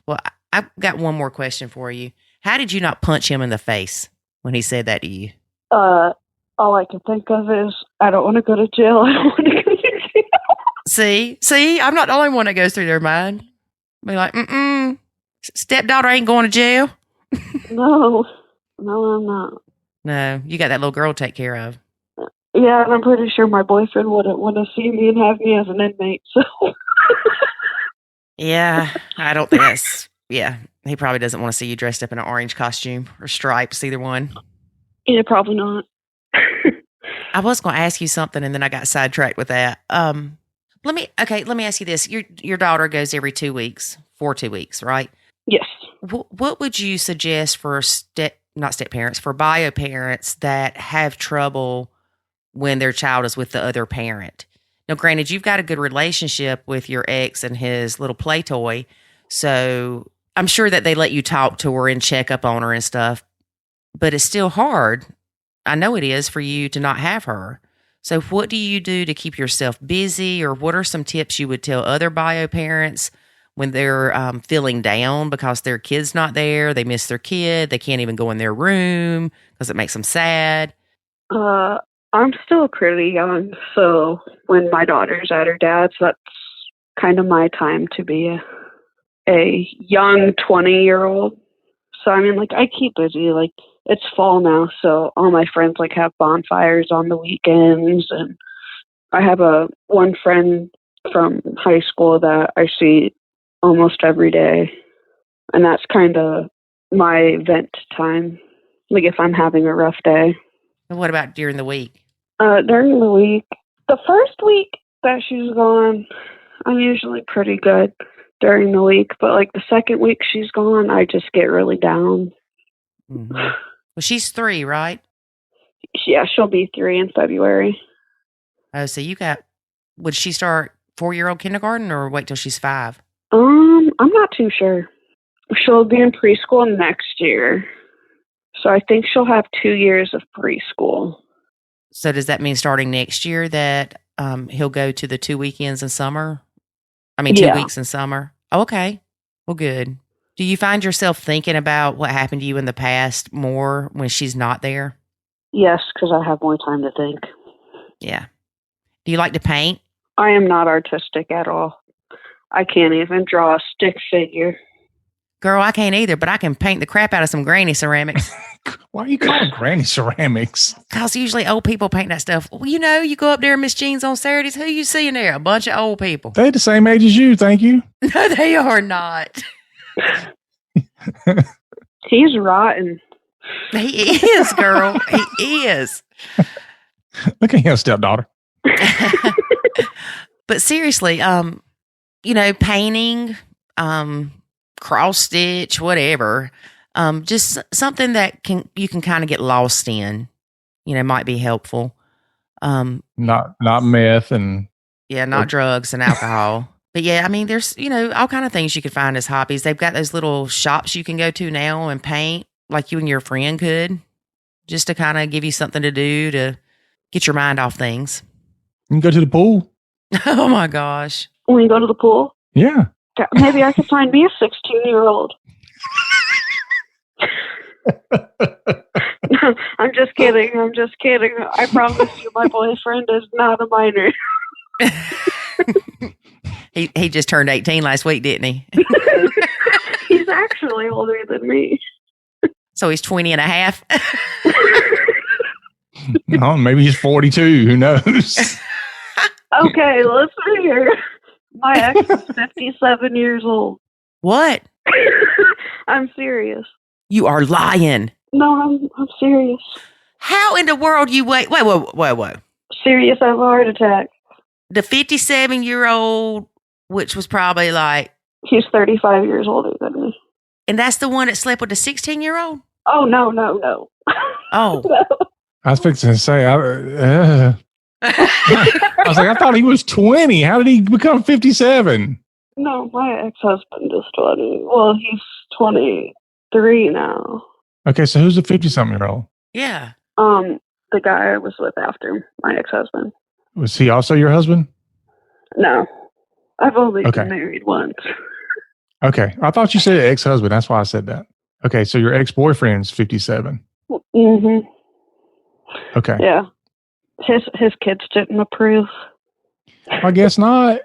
Well, I've got one more question for you. How did you not punch him in the face when he said that to you? All I can think of is, I don't want to go to jail. I don't want to go to jail. See, I'm not the only one that goes through their mind. Be like, stepdaughter ain't going to jail. No, I'm not. No, you got that little girl to take care of. Yeah, and I'm pretty sure my boyfriend wouldn't want to see me and have me as an inmate, so. Yeah, I don't think that's, he probably doesn't want to see you dressed up in an orange costume or stripes, either one. Yeah, probably not. I was going to ask you something, and then I got sidetracked with that. Let me ask you this. Your daughter goes every 2 weeks, for 2 weeks, right? Yes. What would you suggest for not step parents, for bio parents that have trouble when their child is with the other parent? Now, granted, you've got a good relationship with your ex and his little play toy, so I'm sure that they let you talk to her and check up on her and stuff, but it's still hard. I know it is for you to not have her. So what do you do to keep yourself busy, or what are some tips you would tell other bio parents when they're feeling down because their kid's not there, they miss their kid, they can't even go in their room because it makes them sad? I'm still pretty young, so when my daughter's at her dad's, that's kind of my time to be a young 20-year-old. So, I mean, I keep busy. It's fall now, so all my friends, have bonfires on the weekends, and I have one friend from high school that I see almost every day, and that's kind of my vent time, if I'm having a rough day. And what about during the week? During the week, the first week that she's gone, I'm usually pretty good during the week. But like the second week she's gone, I just get really down. Mm-hmm. Well, she's 3, right? Yeah, she'll be 3 in February. Oh, so would she start 4-year-old kindergarten or wait till she's 5? I'm not too sure. She'll be in preschool next year. So I think she'll have 2 years of preschool. So does that mean starting next year that he'll go to the 2 weekends in summer? 2 weeks in summer. Oh, okay. Well, good. Do you find yourself thinking about what happened to you in the past more when she's not there? Yes, because I have more time to think. Yeah. Do you like to paint? I am not artistic at all. I can't even draw a stick figure. Girl, I can't either, but I can paint the crap out of some granny ceramics. Why are you calling granny ceramics? Because usually old people paint that stuff. Well, you go up there in Miss Jean's on Saturdays. Who you see in there? A bunch of old people. They're the same age as you, thank you. No, they are not. He's rotten. He is, girl. He is. Look at him, stepdaughter. But seriously, painting, cross stitch, whatever, just something that you can kind of get lost in, might be helpful. Not meth and not drugs and alcohol. But yeah, there's, all kind of things you could find as hobbies. They've got those little shops you can go to now and paint like you and your friend could, just to kind of give you something to do to get your mind off things. You can go to the pool. Oh my gosh. When you go to the pool? Yeah. Maybe I could find me a 16-year-old. No, I'm just kidding. I promise you my boyfriend is not a minor. He just turned 18 last week, didn't he? He's actually older than me. So he's 20 and a half? No, maybe he's 42. Who knows? Okay, let's see here. My ex is 57 years old. What? I'm serious. You are lying. No, I'm serious. How in the world you wait? Whoa. Serious, I have a heart attack. The 57-year-old, which was probably like... He's 35 years older than me. And that's the one that slept with the 16-year-old? Oh, no. Oh. No. I was fixing to say, I was like, I thought he was 20. How did he become 57? No, my ex-husband is 20. Well, he's 23 now. Okay, so who's the 50-something-year-old? Yeah. The guy I was with after my ex-husband. Was he also your husband? No. I've only been married once. Okay. I thought you said ex-husband. That's why I said that. Okay, so your ex-boyfriend's 57. Mm-hmm. Okay. Yeah. His kids didn't approve. I guess not.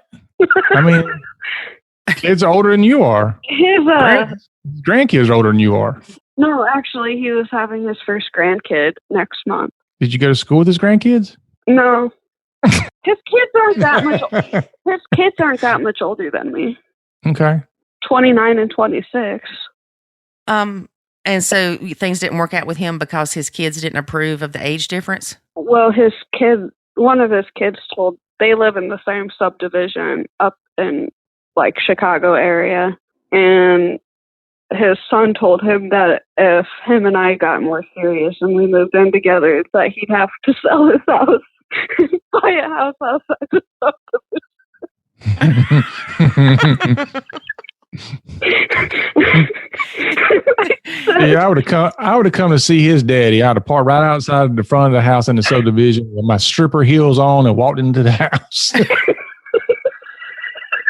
Kids are older than you are. His grandkids are older than you are. No, actually, he was having his first grandkid next month. Did you go to school with his grandkids? No. His kids aren't that much. His kids aren't that much older than me. Okay. 29 and 26. And so things didn't work out with him because his kids didn't approve of the age difference? Well, one of his kids they live in the same subdivision up in like Chicago area. And his son told him that if him and I got more serious and we moved in together, that he'd have to sell his house, buy a house outside the subdivision. Yeah, I would have come to see his daddy. I'd have parked right outside the front of the house in the subdivision with my stripper heels on and walked into the house.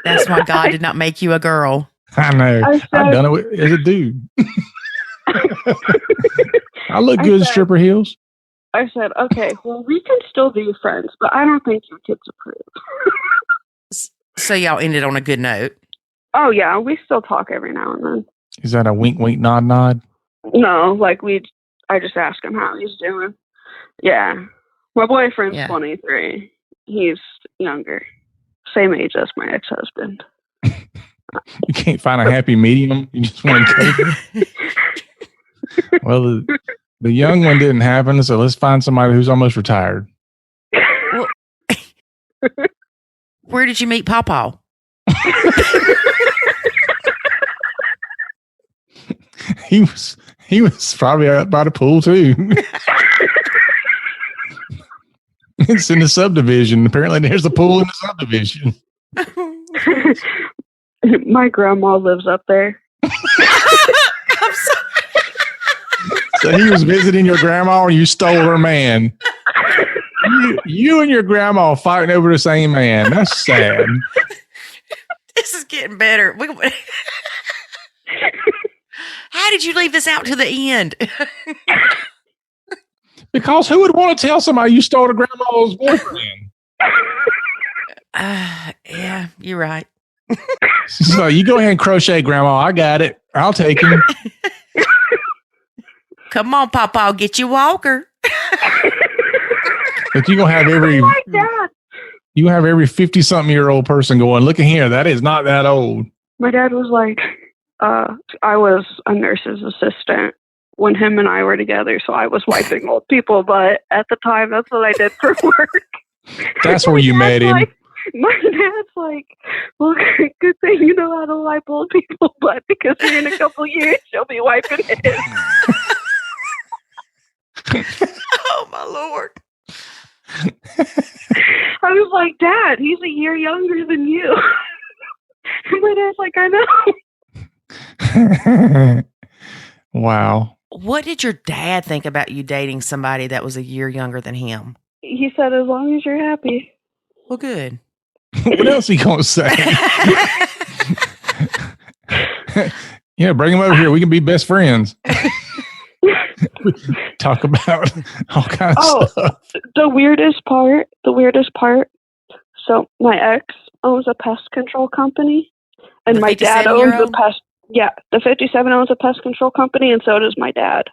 That's why God did not make you a girl. I know. I've done it as a dude. I look good in stripper heels. I said, okay, well, we can still be friends, but I don't think your kids approve. So y'all ended on a good note. Oh, yeah. We still talk every now and then. Is that a wink, wink, nod, nod? No, I just ask him how he's doing. Yeah. My boyfriend's 23. He's younger. Same age as my ex-husband. You can't find a happy medium? You just want to go? Well, The young one didn't happen, so let's find somebody who's almost retired. Well, where did you meet Pawpaw? He was probably out by the pool too. It's in the subdivision. Apparently, there's a pool in the subdivision. My grandma lives up there. I'm sorry. So he was visiting your grandma, and you stole her man. You and your grandma fighting over the same man. That's sad. This is getting better. How did you leave this out to the end? Because who would want to tell somebody you stole the grandma's boyfriend? Yeah, you're right. So you go ahead and crochet, grandma. I got it. I'll take him. Come on, Papa, I'll get you Walker. But you're gonna have every 50-something-year-old person going, look at here, that is not that old. My dad was like, I was a nurse's assistant when him and I were together, so I was wiping old people, but at the time that's what I did for work. That's where you met him. My dad's like, well, good thing you know how to wipe old people, but because here in a couple years you'll be wiping his. Oh my Lord. I was like, Dad, he's a year younger than you. And my dad's like, I know. Wow. What did your dad think about you dating somebody that was a year younger than him? He said, as long as you're happy. Well, good. What else he gonna say? Yeah, bring him over here. We can be best friends. Talk about all kinds of stuff. The weirdest part. So my ex owns a pest control company, and my dad owns a pest. Yeah, the 57 owns a pest control company, and so does my dad.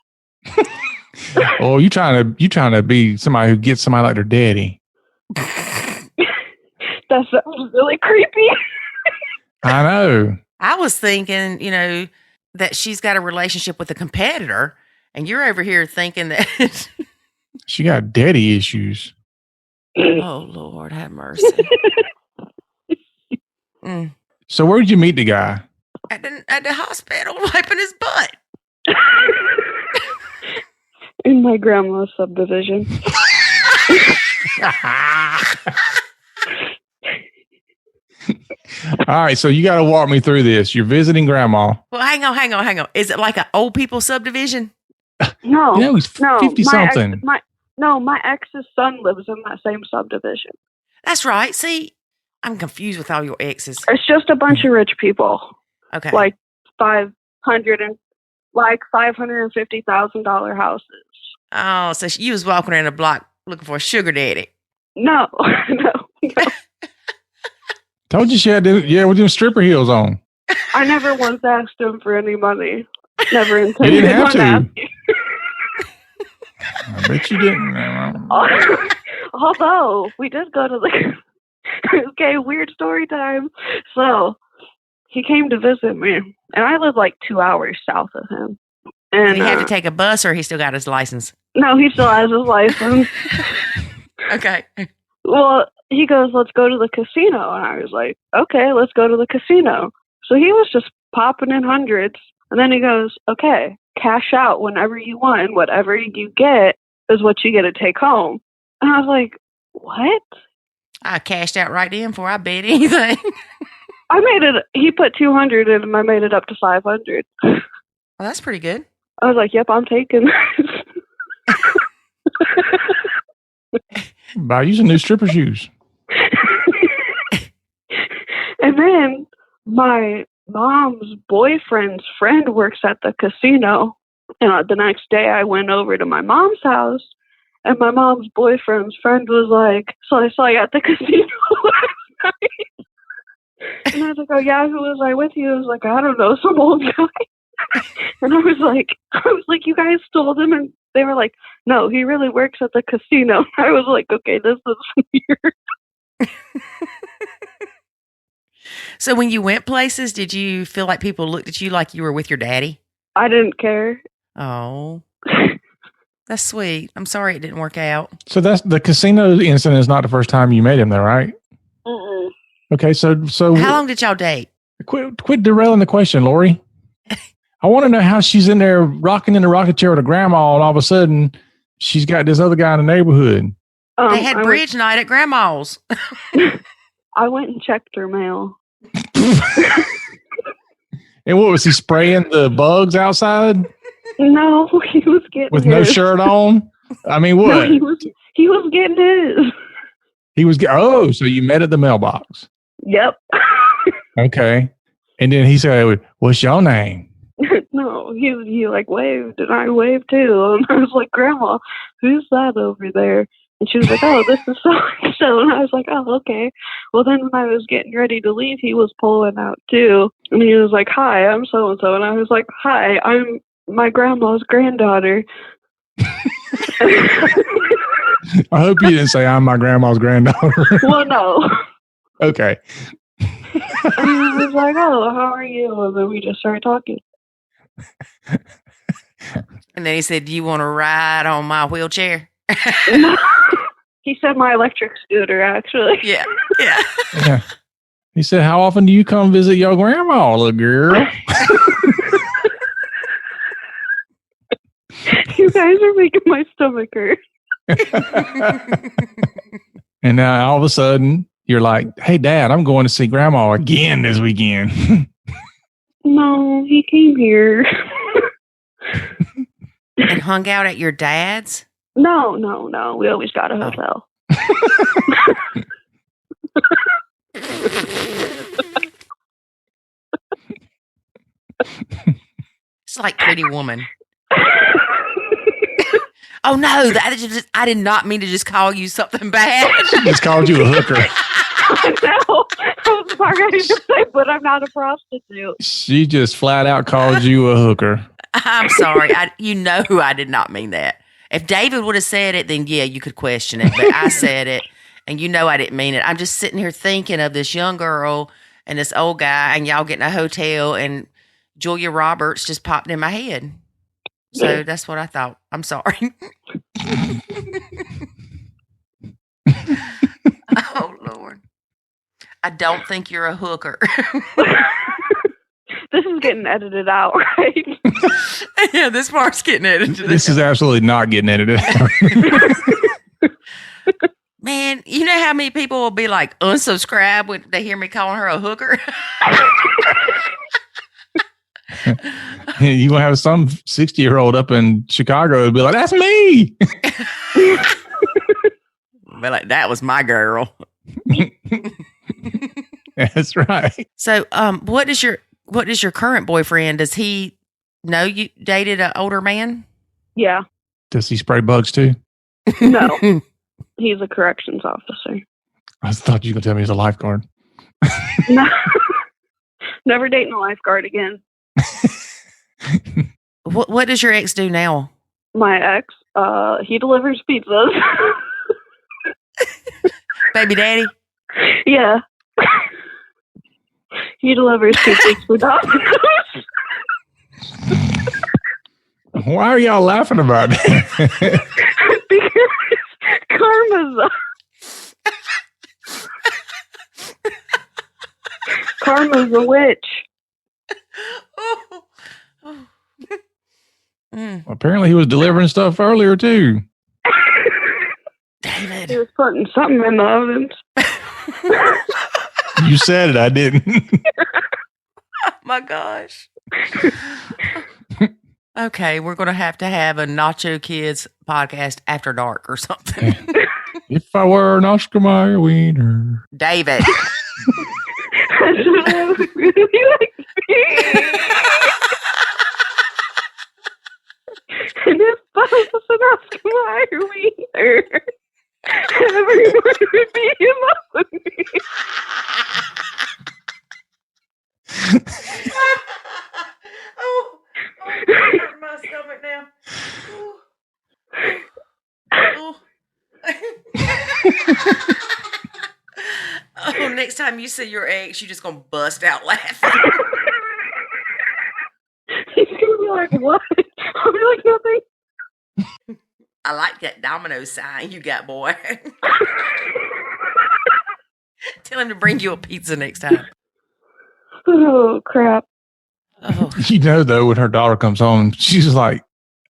Oh, you trying to be somebody who gets somebody like their daddy? That sounds really creepy. I know. I was thinking, that she's got a relationship with a competitor, and you're over here thinking that she got daddy issues. Oh, Lord, have mercy. So where did you meet the guy? At the hospital, wiping his butt. In my grandma's subdivision. All right, so you got to walk me through this. You're visiting grandma. Well, hang on. Is it like an old people subdivision? No. He's 50-something. My ex's son lives in that same subdivision. That's right. See, I'm confused with all your exes. It's just a bunch of rich people. Okay. Like $550,000 houses. Oh, so you was walking around the block looking for a sugar daddy. No. Told you she had with them stripper heels on. I never once asked him for any money. Never intended You didn't have on to. asking. I bet you didn't. Although we did go to okay, weird story time. So he came to visit me, and I live like 2 hours south of him. And he had to take a bus, or he still got his license? No, he still has his license. Okay. Well, he goes, let's go to the casino. And I was like, okay, let's go to the casino. So he was just popping in hundreds. And then he goes, okay, cash out whenever you want. And whatever you get is what you get to take home. And I was like, what? I cashed out right then before I bet anything. I made it. He put 200 in and I made it up to 500. Well, that's pretty good. I was like, yep, I'm taking this. Buy you some new stripper shoes. And then my mom's boyfriend's friend works at the casino. And the next day I went over to my mom's house, and my mom's boyfriend's friend was like, so I saw you at the casino last night. And I was like, oh yeah, who was I with you? I was like, I don't know, some old guy. And I was like, you guys stole him? And they were like, no, he really works at the casino. I was like, okay, this is weird. So when you went places, did you feel like people looked at you like you were with your daddy? I didn't care. Oh. That's sweet. I'm sorry it didn't work out. So that's the casino incident is not the first time you met him, though, right? Mm-mm. Okay, so How long did y'all date? quit derailing the question, Lori. I want to know how she's in there rocking in the rocket chair with her grandma, and all of a sudden she's got this other guy in the neighborhood. They had bridge night at grandma's. I went and checked her mail. And what was he spraying the bugs outside? No, he was getting With his. no shirt on? I mean, what? No, he was getting his. Oh, so you met at the mailbox. Yep. Okay. And then he said, what's your name? No, he like waved, and I waved too. And I was like, Grandma, who's that over there? And she was like, oh, this is so-and-so. And I was like, oh, okay. Well, then when I was getting ready to leave, he was pulling out too. And he was like, hi, I'm so-and-so. And I was like, hi, I'm my grandma's granddaughter. I hope you didn't say I'm my grandma's granddaughter. Well, no. Okay. And he was like, oh, how are you? And then we just started talking. And then he said, do you want to ride on my wheelchair? He said my electric scooter, actually. Yeah. Yeah. He said, how often do you come visit your grandma, little girl? You guys are making my stomach hurt. And now all of a sudden you're like, hey, Dad, I'm going to see grandma again this weekend. No, he came here. And hung out at your dad's? No. We always got a hotel. It's like Pretty Woman. Oh, no. I did not mean to just call you something bad. She just called you a hooker. I know. I'm sorry to say, but I'm not a prostitute. She just flat out called you a hooker. I'm sorry. You know I did not mean that. If David would have said it, then yeah, you could question it. But I said it, and you know I didn't mean it. I'm just sitting here thinking of this young girl and this old guy, and y'all getting a hotel, and Julia Roberts just popped in my head. So that's what I thought. I'm sorry. Oh, Lord. I don't think you're a hooker. This is getting edited out, right? Yeah, this part's getting edited. This is absolutely not getting edited out. Man, you know how many people will be like unsubscribe when they hear me calling her a hooker? You gonna have some 60-year-old up in Chicago and be like, that's me. Be like, that was my girl. That's right. So, what is your current boyfriend? Does he know you dated an older man? Yeah. Does he spray bugs too? No. He's a corrections officer. I thought you were gonna tell me he's a lifeguard. No. Never dating a lifeguard again. What does your ex do now? My ex, he delivers pizzas. Baby daddy? Yeah. He delivers pizzas for dogs. Why are y'all laughing about that? Because Karma's a witch. Apparently he was delivering stuff earlier too. David. He was putting something in the ovens. You said it, I didn't. Oh my gosh. Okay, we're going to have a Nacho Kids podcast after dark or something. If I were an Oscar Mayer wiener. David. And if I was an Oscar Mayer wiener, everyone would be in love with me. Oh, it hurts my stomach now. Oh, next time you see your ex, you're just going to bust out laughing. He's going to be like, what? I'll be like, nothing. I like that domino sign you got, boy. Tell him to bring you a pizza next time. Oh, crap. Oh. You know, though, when her daughter comes home, she's like,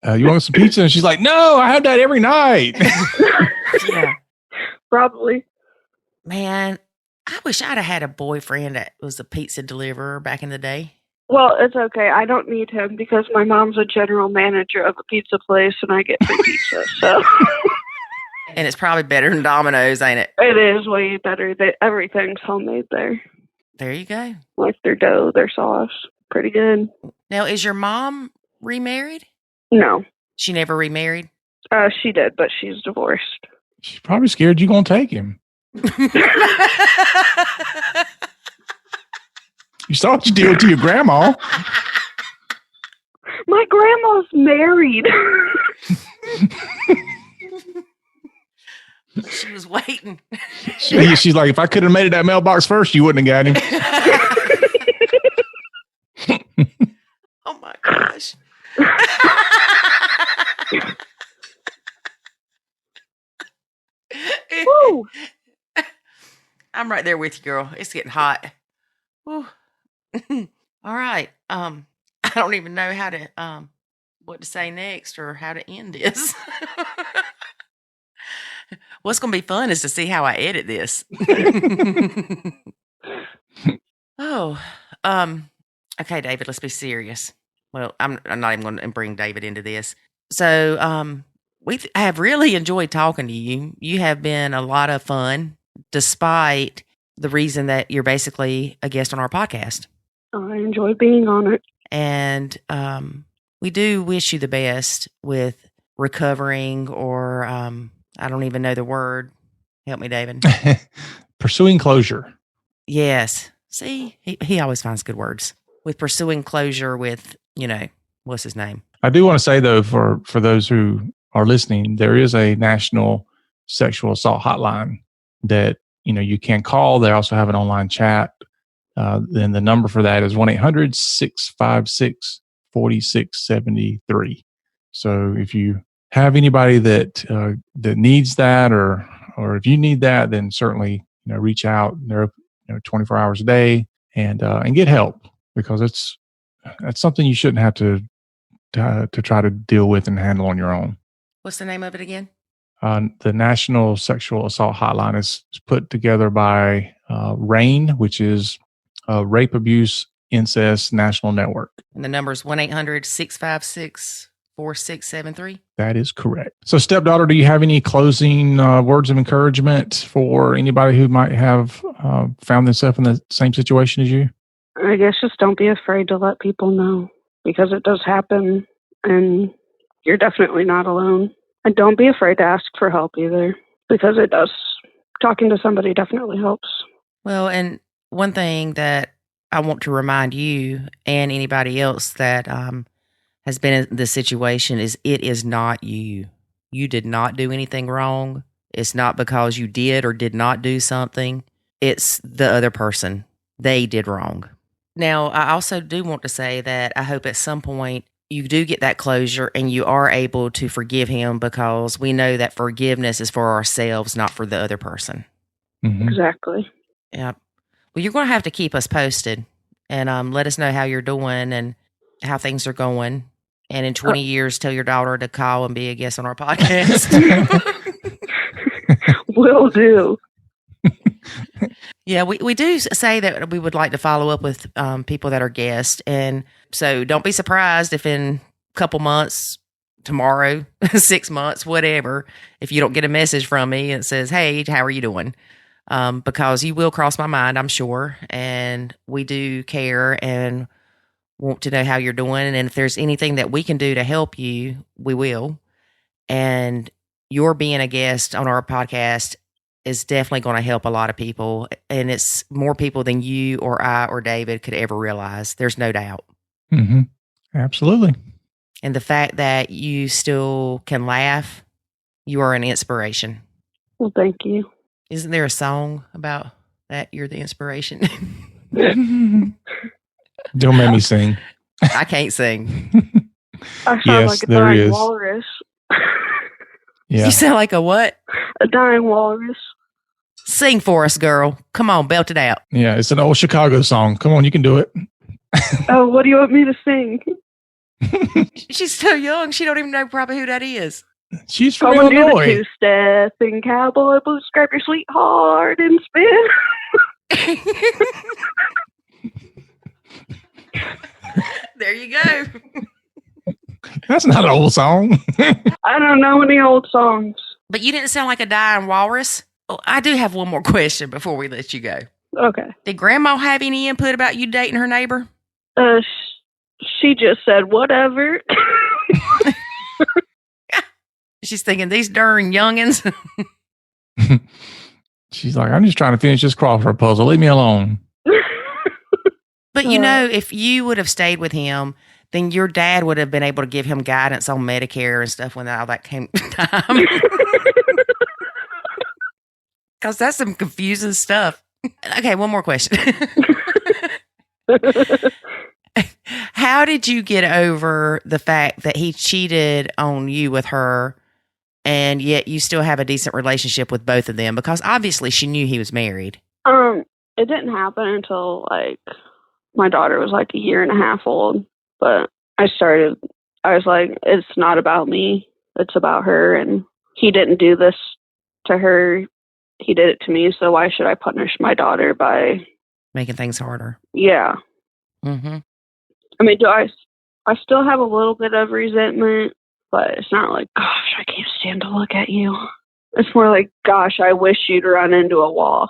you want some pizza? And she's like, no, I have that every night. Yeah. Probably. Man, I wish I'd have had a boyfriend that was a pizza deliverer back in the day. Well, it's okay. I don't need him because my mom's a general manager of a pizza place and I get free pizza. So And it's probably better than Domino's, ain't it? it is way better. Everything's homemade there. There you go. Like their dough, their sauce. Pretty good. Now, is your mom remarried? No. She never remarried? She did, but she's divorced. She's probably scared you're going to take him. You saw what you did to your grandma. My grandma's married. She was waiting. She's like, if I could have made it that mailbox first, you wouldn't have got him. Oh my gosh. Woo. I'm right there with you, girl. It's getting hot. Whew. All right. I don't even know how to what to say next or how to end this. What's going to be fun is to see how I edit this. Okay, David, let's be serious. Well, I'm not even going to bring David into this. So, I have really enjoyed talking to you. You have been a lot of fun, despite the reason that you're basically a guest on our podcast. I enjoy being on it. And we do wish you the best with recovering, or I don't even know the word. Help me, David. Pursuing closure. Yes. See, he always finds good words. With pursuing closure with, what's his name? I do want to say, though, for those who are listening, there is a national sexual assault hotline that, you can call. They also have an online chat. Then the number for that is 1-800-656-4673. So if you have anybody that needs that, or if you need that, then certainly, reach out. They're 24 hours a day and get help, because that's something you shouldn't have to try to deal with and handle on your own. What's the name of it again? The National Sexual Assault Hotline is put together by RAIN, which is Rape, Abuse, Incest National Network. And the number is 1-800-656-4673. That is correct. So, Stepdaughter, do you have any closing words of encouragement for anybody who might have found themselves in the same situation as you? I guess just don't be afraid to let people know, because it does happen and you're definitely not alone. And don't be afraid to ask for help either, because it does. Talking to somebody definitely helps. Well, and one thing that I want to remind you and anybody else that has been in this situation is it is not you. You did not do anything wrong. It's not because you did or did not do something. It's the other person. They did wrong. Now, I also do want to say that I hope at some point you do get that closure and you are able to forgive him, because we know that forgiveness is for ourselves, not for the other person. Mm-hmm. Exactly. Yeah. Well, you're going to have to keep us posted and let us know how you're doing and how things are going. And in 20 years, tell your daughter to call and be a guest on our podcast. Will do. Yeah, we do say that we would like to follow up with people that are guests. And so don't be surprised if in a couple months, tomorrow, 6 months, whatever, if you don't get a message from me and it says, hey, how are you doing? Because you will cross my mind, I'm sure. And we do care and want to know how you're doing. And if there's anything that we can do to help you, we will. And your being a guest on our podcast is definitely going to help a lot of people. And it's more people than you or I or David could ever realize. There's no doubt. Mm-hmm. Absolutely. And the fact that you still can laugh, you are an inspiration. Well, thank you. Isn't there a song about that? You're the inspiration. Don't make me sing. I can't sing. I sound Yes, like a there dying is. walrus. Yeah. You sound like a what? A dying walrus. Sing for us, girl. Come on, belt it out. Yeah, it's an old Chicago song. Come on, you can do it. Oh, what do you want me to sing? She's so young. She don't even know probably who that is. She's from Come and do the Illinois. two-step and cowboy boots, grab your sweetheart and spin. There you go. That's not an old song. I don't know any old songs. But you didn't sound like a dying walrus. Oh, I do have one more question before we let you go. Okay. Did Grandma have any input about you dating her neighbor? She just said whatever. She's thinking, these darn youngins. She's like, I'm just trying to finish this crossword puzzle. Leave me alone. But you know, if you would have stayed with him, then your dad would have been able to give him guidance on Medicare and stuff when all that came time. Because that's some confusing stuff. Okay, one more question. How did you get over the fact that he cheated on you with her, and yet you still have a decent relationship with both of them? Because obviously she knew he was married. It didn't happen until like my daughter was like a year and a half old. But I was like, it's not about me. It's about her. And he didn't do this to her. He did it to me. So why should I punish my daughter by Making things harder. Yeah. Mm-hmm. I mean, I still have a little bit of resentment, but it's not like, gosh, I can't stand to look at you. It's more like, gosh, I wish you'd run into a wall.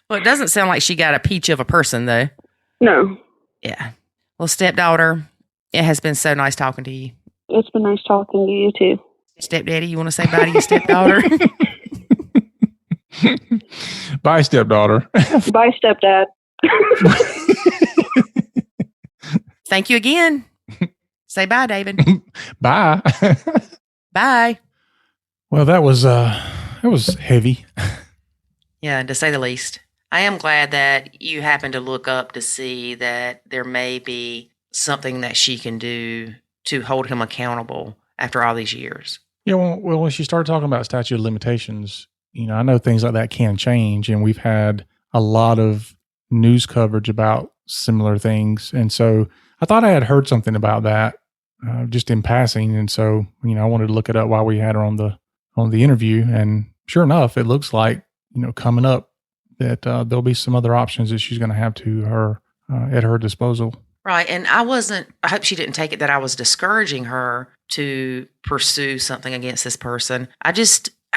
Well, it doesn't sound like she got a peach of a person, though. No. Yeah. Well, stepdaughter, it has been so nice talking to you. It's been nice talking to you, too. Stepdaddy, you want to say bye to your stepdaughter? Bye, stepdaughter. Bye, stepdad. Thank you again. Say bye, David. Bye. Bye. Well, that was heavy. Yeah, to say the least. I am glad that you happened to look up to see that there may be something that she can do to hold him accountable after all these years. Yeah, well, when she started talking about statute of limitations, I know things like that can change, and we've had a lot of news coverage about similar things. And so I thought I had heard something about that just in passing. And so, I wanted to look it up while we had her on the interview. And sure enough, it looks like, coming up that there'll be some other options that she's going to have to her at her disposal. Right. And I hope she didn't take it that I was discouraging her to pursue something against this person. I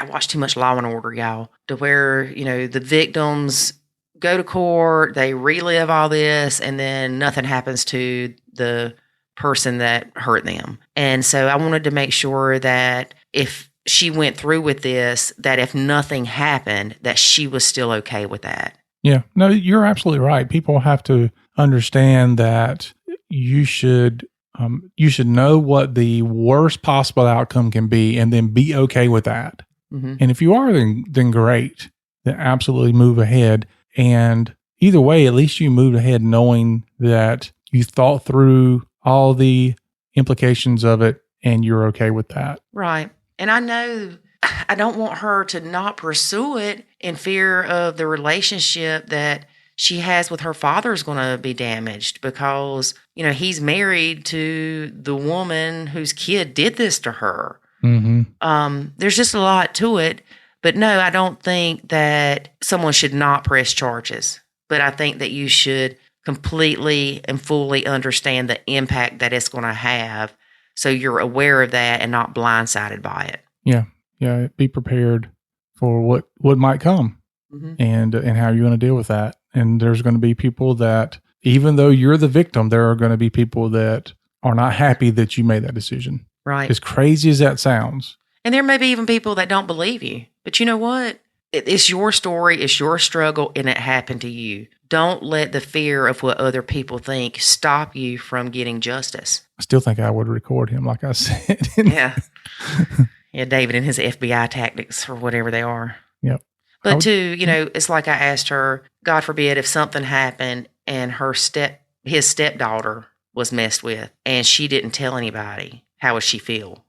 watched too much Law and Order, y'all, to where, the victims go to court, they relive all this, and then nothing happens to the person that hurt them. And so I wanted to make sure that if she went through with this, that if nothing happened, that she was still okay with that. Yeah, no, you're absolutely right. People have to understand that you should know what the worst possible outcome can be, and then be okay with that. Mm-hmm. And if you are, then great. Then absolutely move ahead. And either way, at least you moved ahead knowing that you thought through all the implications of it, and you're okay with that. Right. And I know I don't want her to not pursue it in fear of the relationship that she has with her father is going to be damaged because, he's married to the woman whose kid did this to her. Mm-hmm. There's just a lot to it. But no, I don't think that someone should not press charges. But I think that you should completely and fully understand the impact that it's going to have, so you're aware of that and not blindsided by it. Yeah. Be prepared for what might come, mm-hmm. and how you're going to deal with that. And there's going to be people that, even though you're the victim, there are going to be people that are not happy that you made that decision. Right. As crazy as that sounds. And there may be even people that don't believe you. But you know what? It's your story, it's your struggle, and it happened to you. Don't let the fear of what other people think stop you from getting justice. I still think I would record him, like I said. Yeah. Yeah, David and his FBI tactics or whatever they are. Yep. But too, it's like I asked her, God forbid if something happened and his stepdaughter was messed with and she didn't tell anybody. how would she feel?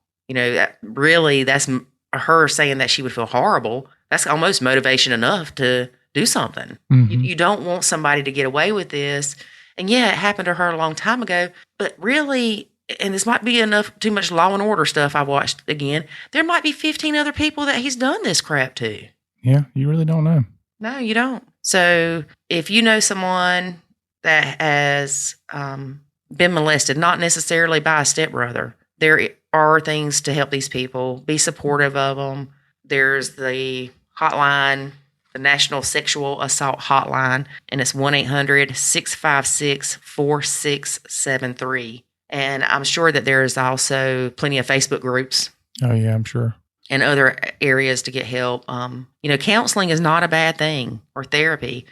Really, that's her saying that she would feel horrible. That's almost motivation enough to do something. Mm-hmm. You don't want somebody to get away with this. And yeah, it happened to her a long time ago, but really, and this might be too much Law and Order stuff I watched again, there might be 15 other people that he's done this crap to. Yeah, you really don't know. No, you don't. So if you know someone that has been molested, not necessarily by a stepbrother, there are things to help these people. Be supportive of them. There's the hotline, the National Sexual Assault Hotline, and it's 1-800-656-4673. And I'm sure that there's also plenty of Facebook groups. Oh, yeah, I'm sure. And other areas to get help. Counseling is not a bad thing, or therapy.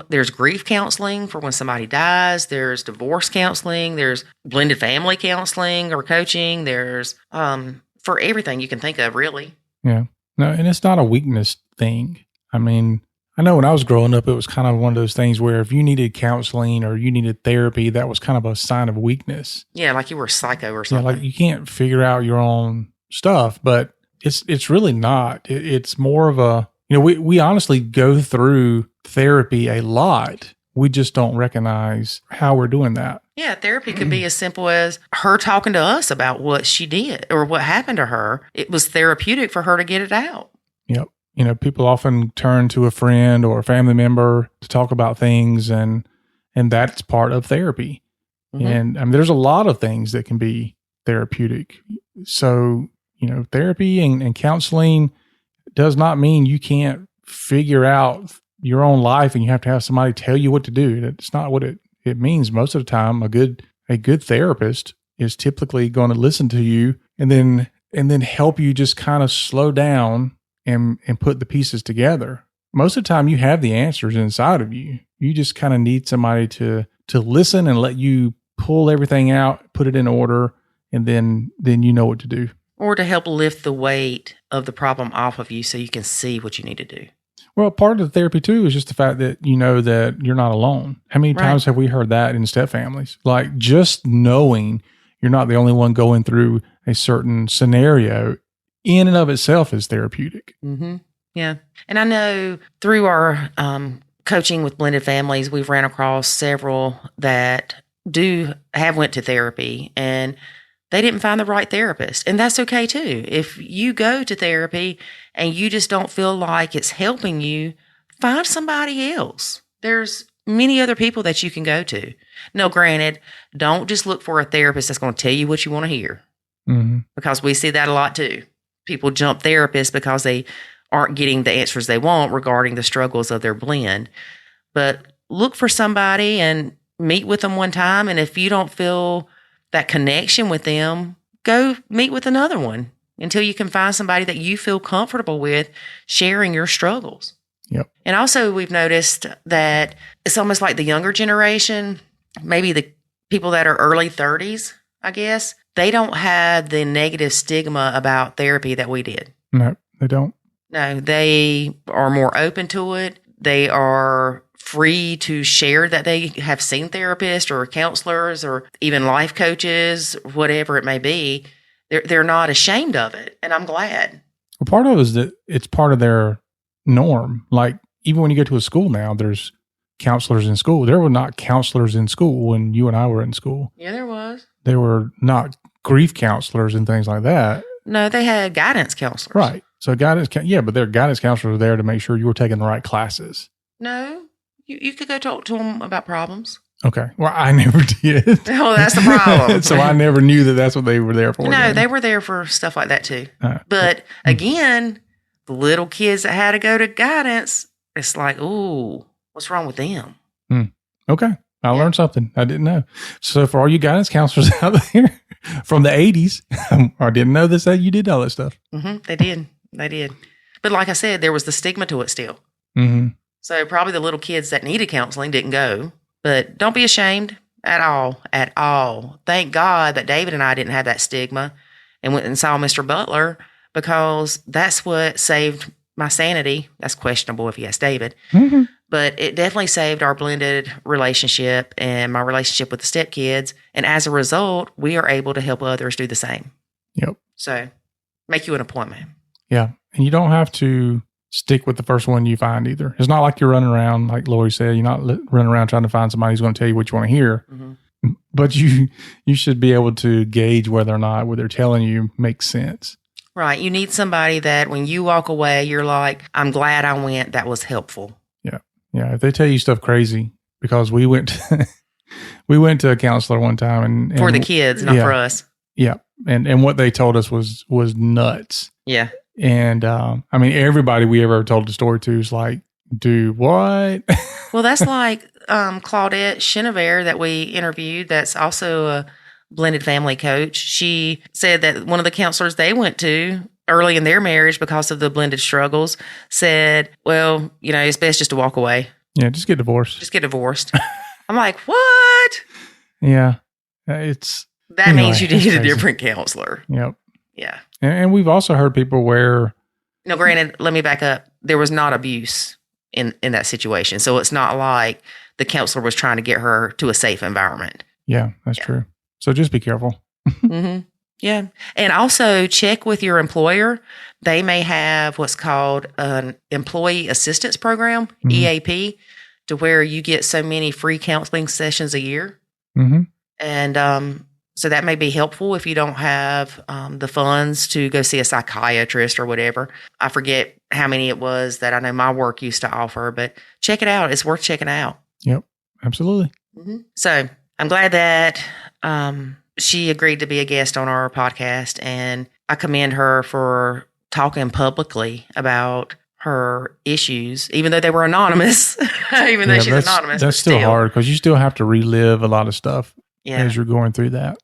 There's grief counseling for when somebody dies. There's divorce counseling. There's blended family counseling or coaching. There's for everything you can think of, really. Yeah. No, and it's not a weakness thing. I mean, I know when I was growing up, it was kind of one of those things where if you needed counseling or you needed therapy, that was kind of a sign of weakness. Yeah, like you were a psycho or something. Yeah, like you can't figure out your own stuff, but it's really not. It's more of a, we honestly go through therapy a lot. We just don't recognize how we're doing that. Yeah, therapy could be as simple as her talking to us about what she did or what happened to her. It was therapeutic for her to get it out. Yep. People often turn to a friend or a family member to talk about things, and that's part of therapy. Mm-hmm. And there's a lot of things that can be therapeutic. So, therapy and counseling does not mean you can't figure out your own life and you have to have somebody tell you what to do. That's not what it means. Most of the time, a good therapist is typically going to listen to you and then help you just kind of slow down and put the pieces together. Most of the time you have the answers inside of you. You just kind of need somebody to listen and let you pull everything out, put it in order, and then you know what to do. Or to help lift the weight of the problem off of you so you can see what you need to do. Well, part of the therapy too is just the fact that you know that you're not alone. How many times have we heard that in step families? Like just knowing you're not the only one going through a certain scenario in and of itself is therapeutic. Mm-hmm. Yeah. And I know through our coaching with blended families, we've ran across several that went to therapy and they didn't find the right therapist. And that's okay too. If you go to therapy and you just don't feel like it's helping you, find somebody else. There's many other people that you can go to. Now, granted, don't just look for a therapist that's going to tell you what you want to hear. Mm-hmm. Because we see that a lot too. People jump therapists because they aren't getting the answers they want regarding the struggles of their blend. But look for somebody and meet with them one time. And if you don't feel that connection with them, go meet with another one until you can find somebody that you feel comfortable with sharing your struggles. Yep. And also we've noticed that it's almost like the younger generation, maybe the people that are early 30s, I guess, they don't have the negative stigma about therapy that we did. No, they don't. No, they are more open to it. They are free to share that they have seen therapists or counselors or even life coaches, whatever it may be. They're not ashamed of it, and I'm glad. Well, part of it is that it's part of their norm. Like even when you go to a school now, there's counselors in school. There were not counselors in school when you and I were in school. Yeah, there was. There were not grief counselors and things like that. No, they had guidance counselors. Right. So but their guidance counselors were there to make sure you were taking the right classes. No, you could go talk to them about problems. Okay. Well, I never did. Oh, that's the problem. So I never knew that that's what they were there for. No, then. They were there for stuff like that too. But again, the little kids that had to go to guidance, it's like, ooh, what's wrong with them? Okay. I learned something I didn't know. So for all you guidance counselors out there from the 80s, I didn't know this, that you did all that stuff. Mm-hmm. They did. But like I said, there was the stigma to it still. Mm-hmm. So probably the little kids that needed counseling didn't go. But don't be ashamed at all. Thank God that David and I didn't have that stigma and went and saw Mr. Butler, because that's what saved my sanity. That's questionable if you ask David. Mm-hmm. But it definitely saved our blended relationship and my relationship with the stepkids. And as a result, we are able to help others do the same. Yep. So make you an appointment. Yeah. And you don't have to stick with the first one you find either. It's not like you're running around, like Lori said, you're not running around trying to find somebody who's going to tell you what you want to hear. Mm-hmm. But you should be able to gauge whether or not what they're telling you makes sense. Right. You need somebody that when you walk away, you're like, I'm glad I went. That was helpful. Yeah. Yeah. If they tell you stuff crazy, because we went to a counselor one time and for the kids, not for us. Yeah. And what they told us was nuts. Yeah. And I mean, everybody we ever told the story to is like, do what? Well, that's like Claudette Chenevert that we interviewed. That's also a blended family coach. She said that one of the counselors they went to early in their marriage because of the blended struggles said, well, it's best just to walk away. Yeah, just get divorced. Just get divorced. I'm like, what? Yeah. That means you need a different counselor. Yep. Yeah. And we've also heard people where... No, granted, let me back up. There was not abuse in that situation. So it's not like the counselor was trying to get her to a safe environment. Yeah, that's true. So just be careful. Mm-hmm. Yeah. And also check with your employer. They may have what's called an employee assistance program, EAP, to where you get so many free counseling sessions a year. Mm-hmm. And so that may be helpful if you don't have the funds to go see a psychiatrist or whatever. I forget how many it was that I know my work used to offer, but check it out. It's worth checking out. Yep, absolutely. Mm-hmm. So I'm glad that she agreed to be a guest on our podcast, and I commend her for talking publicly about her issues, even though they were anonymous, even though she's anonymous. That's still hard because you still have to relive a lot of stuff as you're going through that.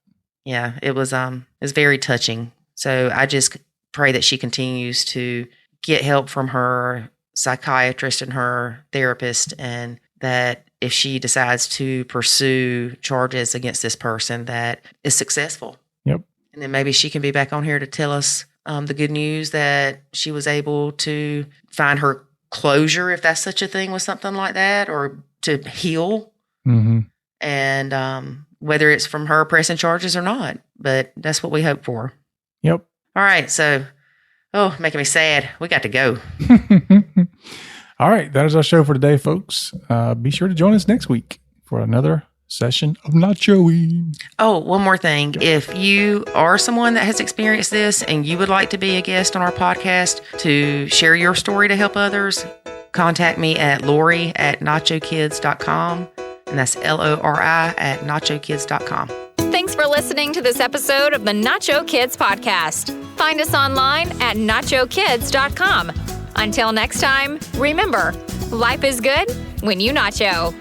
Yeah, it was very touching. So I just pray that she continues to get help from her psychiatrist and her therapist, and that if she decides to pursue charges against this person, that is successful. Yep. And then maybe she can be back on here to tell us the good news that she was able to find her closure, if that's such a thing, with something like that, or to heal. Mm-hmm. And whether it's from her pressing charges or not, but that's what we hope for. Yep. All right. So, making me sad. We got to go. All right. That is our show for today, folks. Be sure to join us next week for another session of Nachoing. Oh, one more thing. If you are someone that has experienced this and you would like to be a guest on our podcast to share your story to help others, contact me at Lori@nachokids.com. And that's LORI@nachokids.com. Thanks for listening to this episode of the Nacho Kids Podcast. Find us online at nachokids.com. Until next time, remember, life is good when you nacho.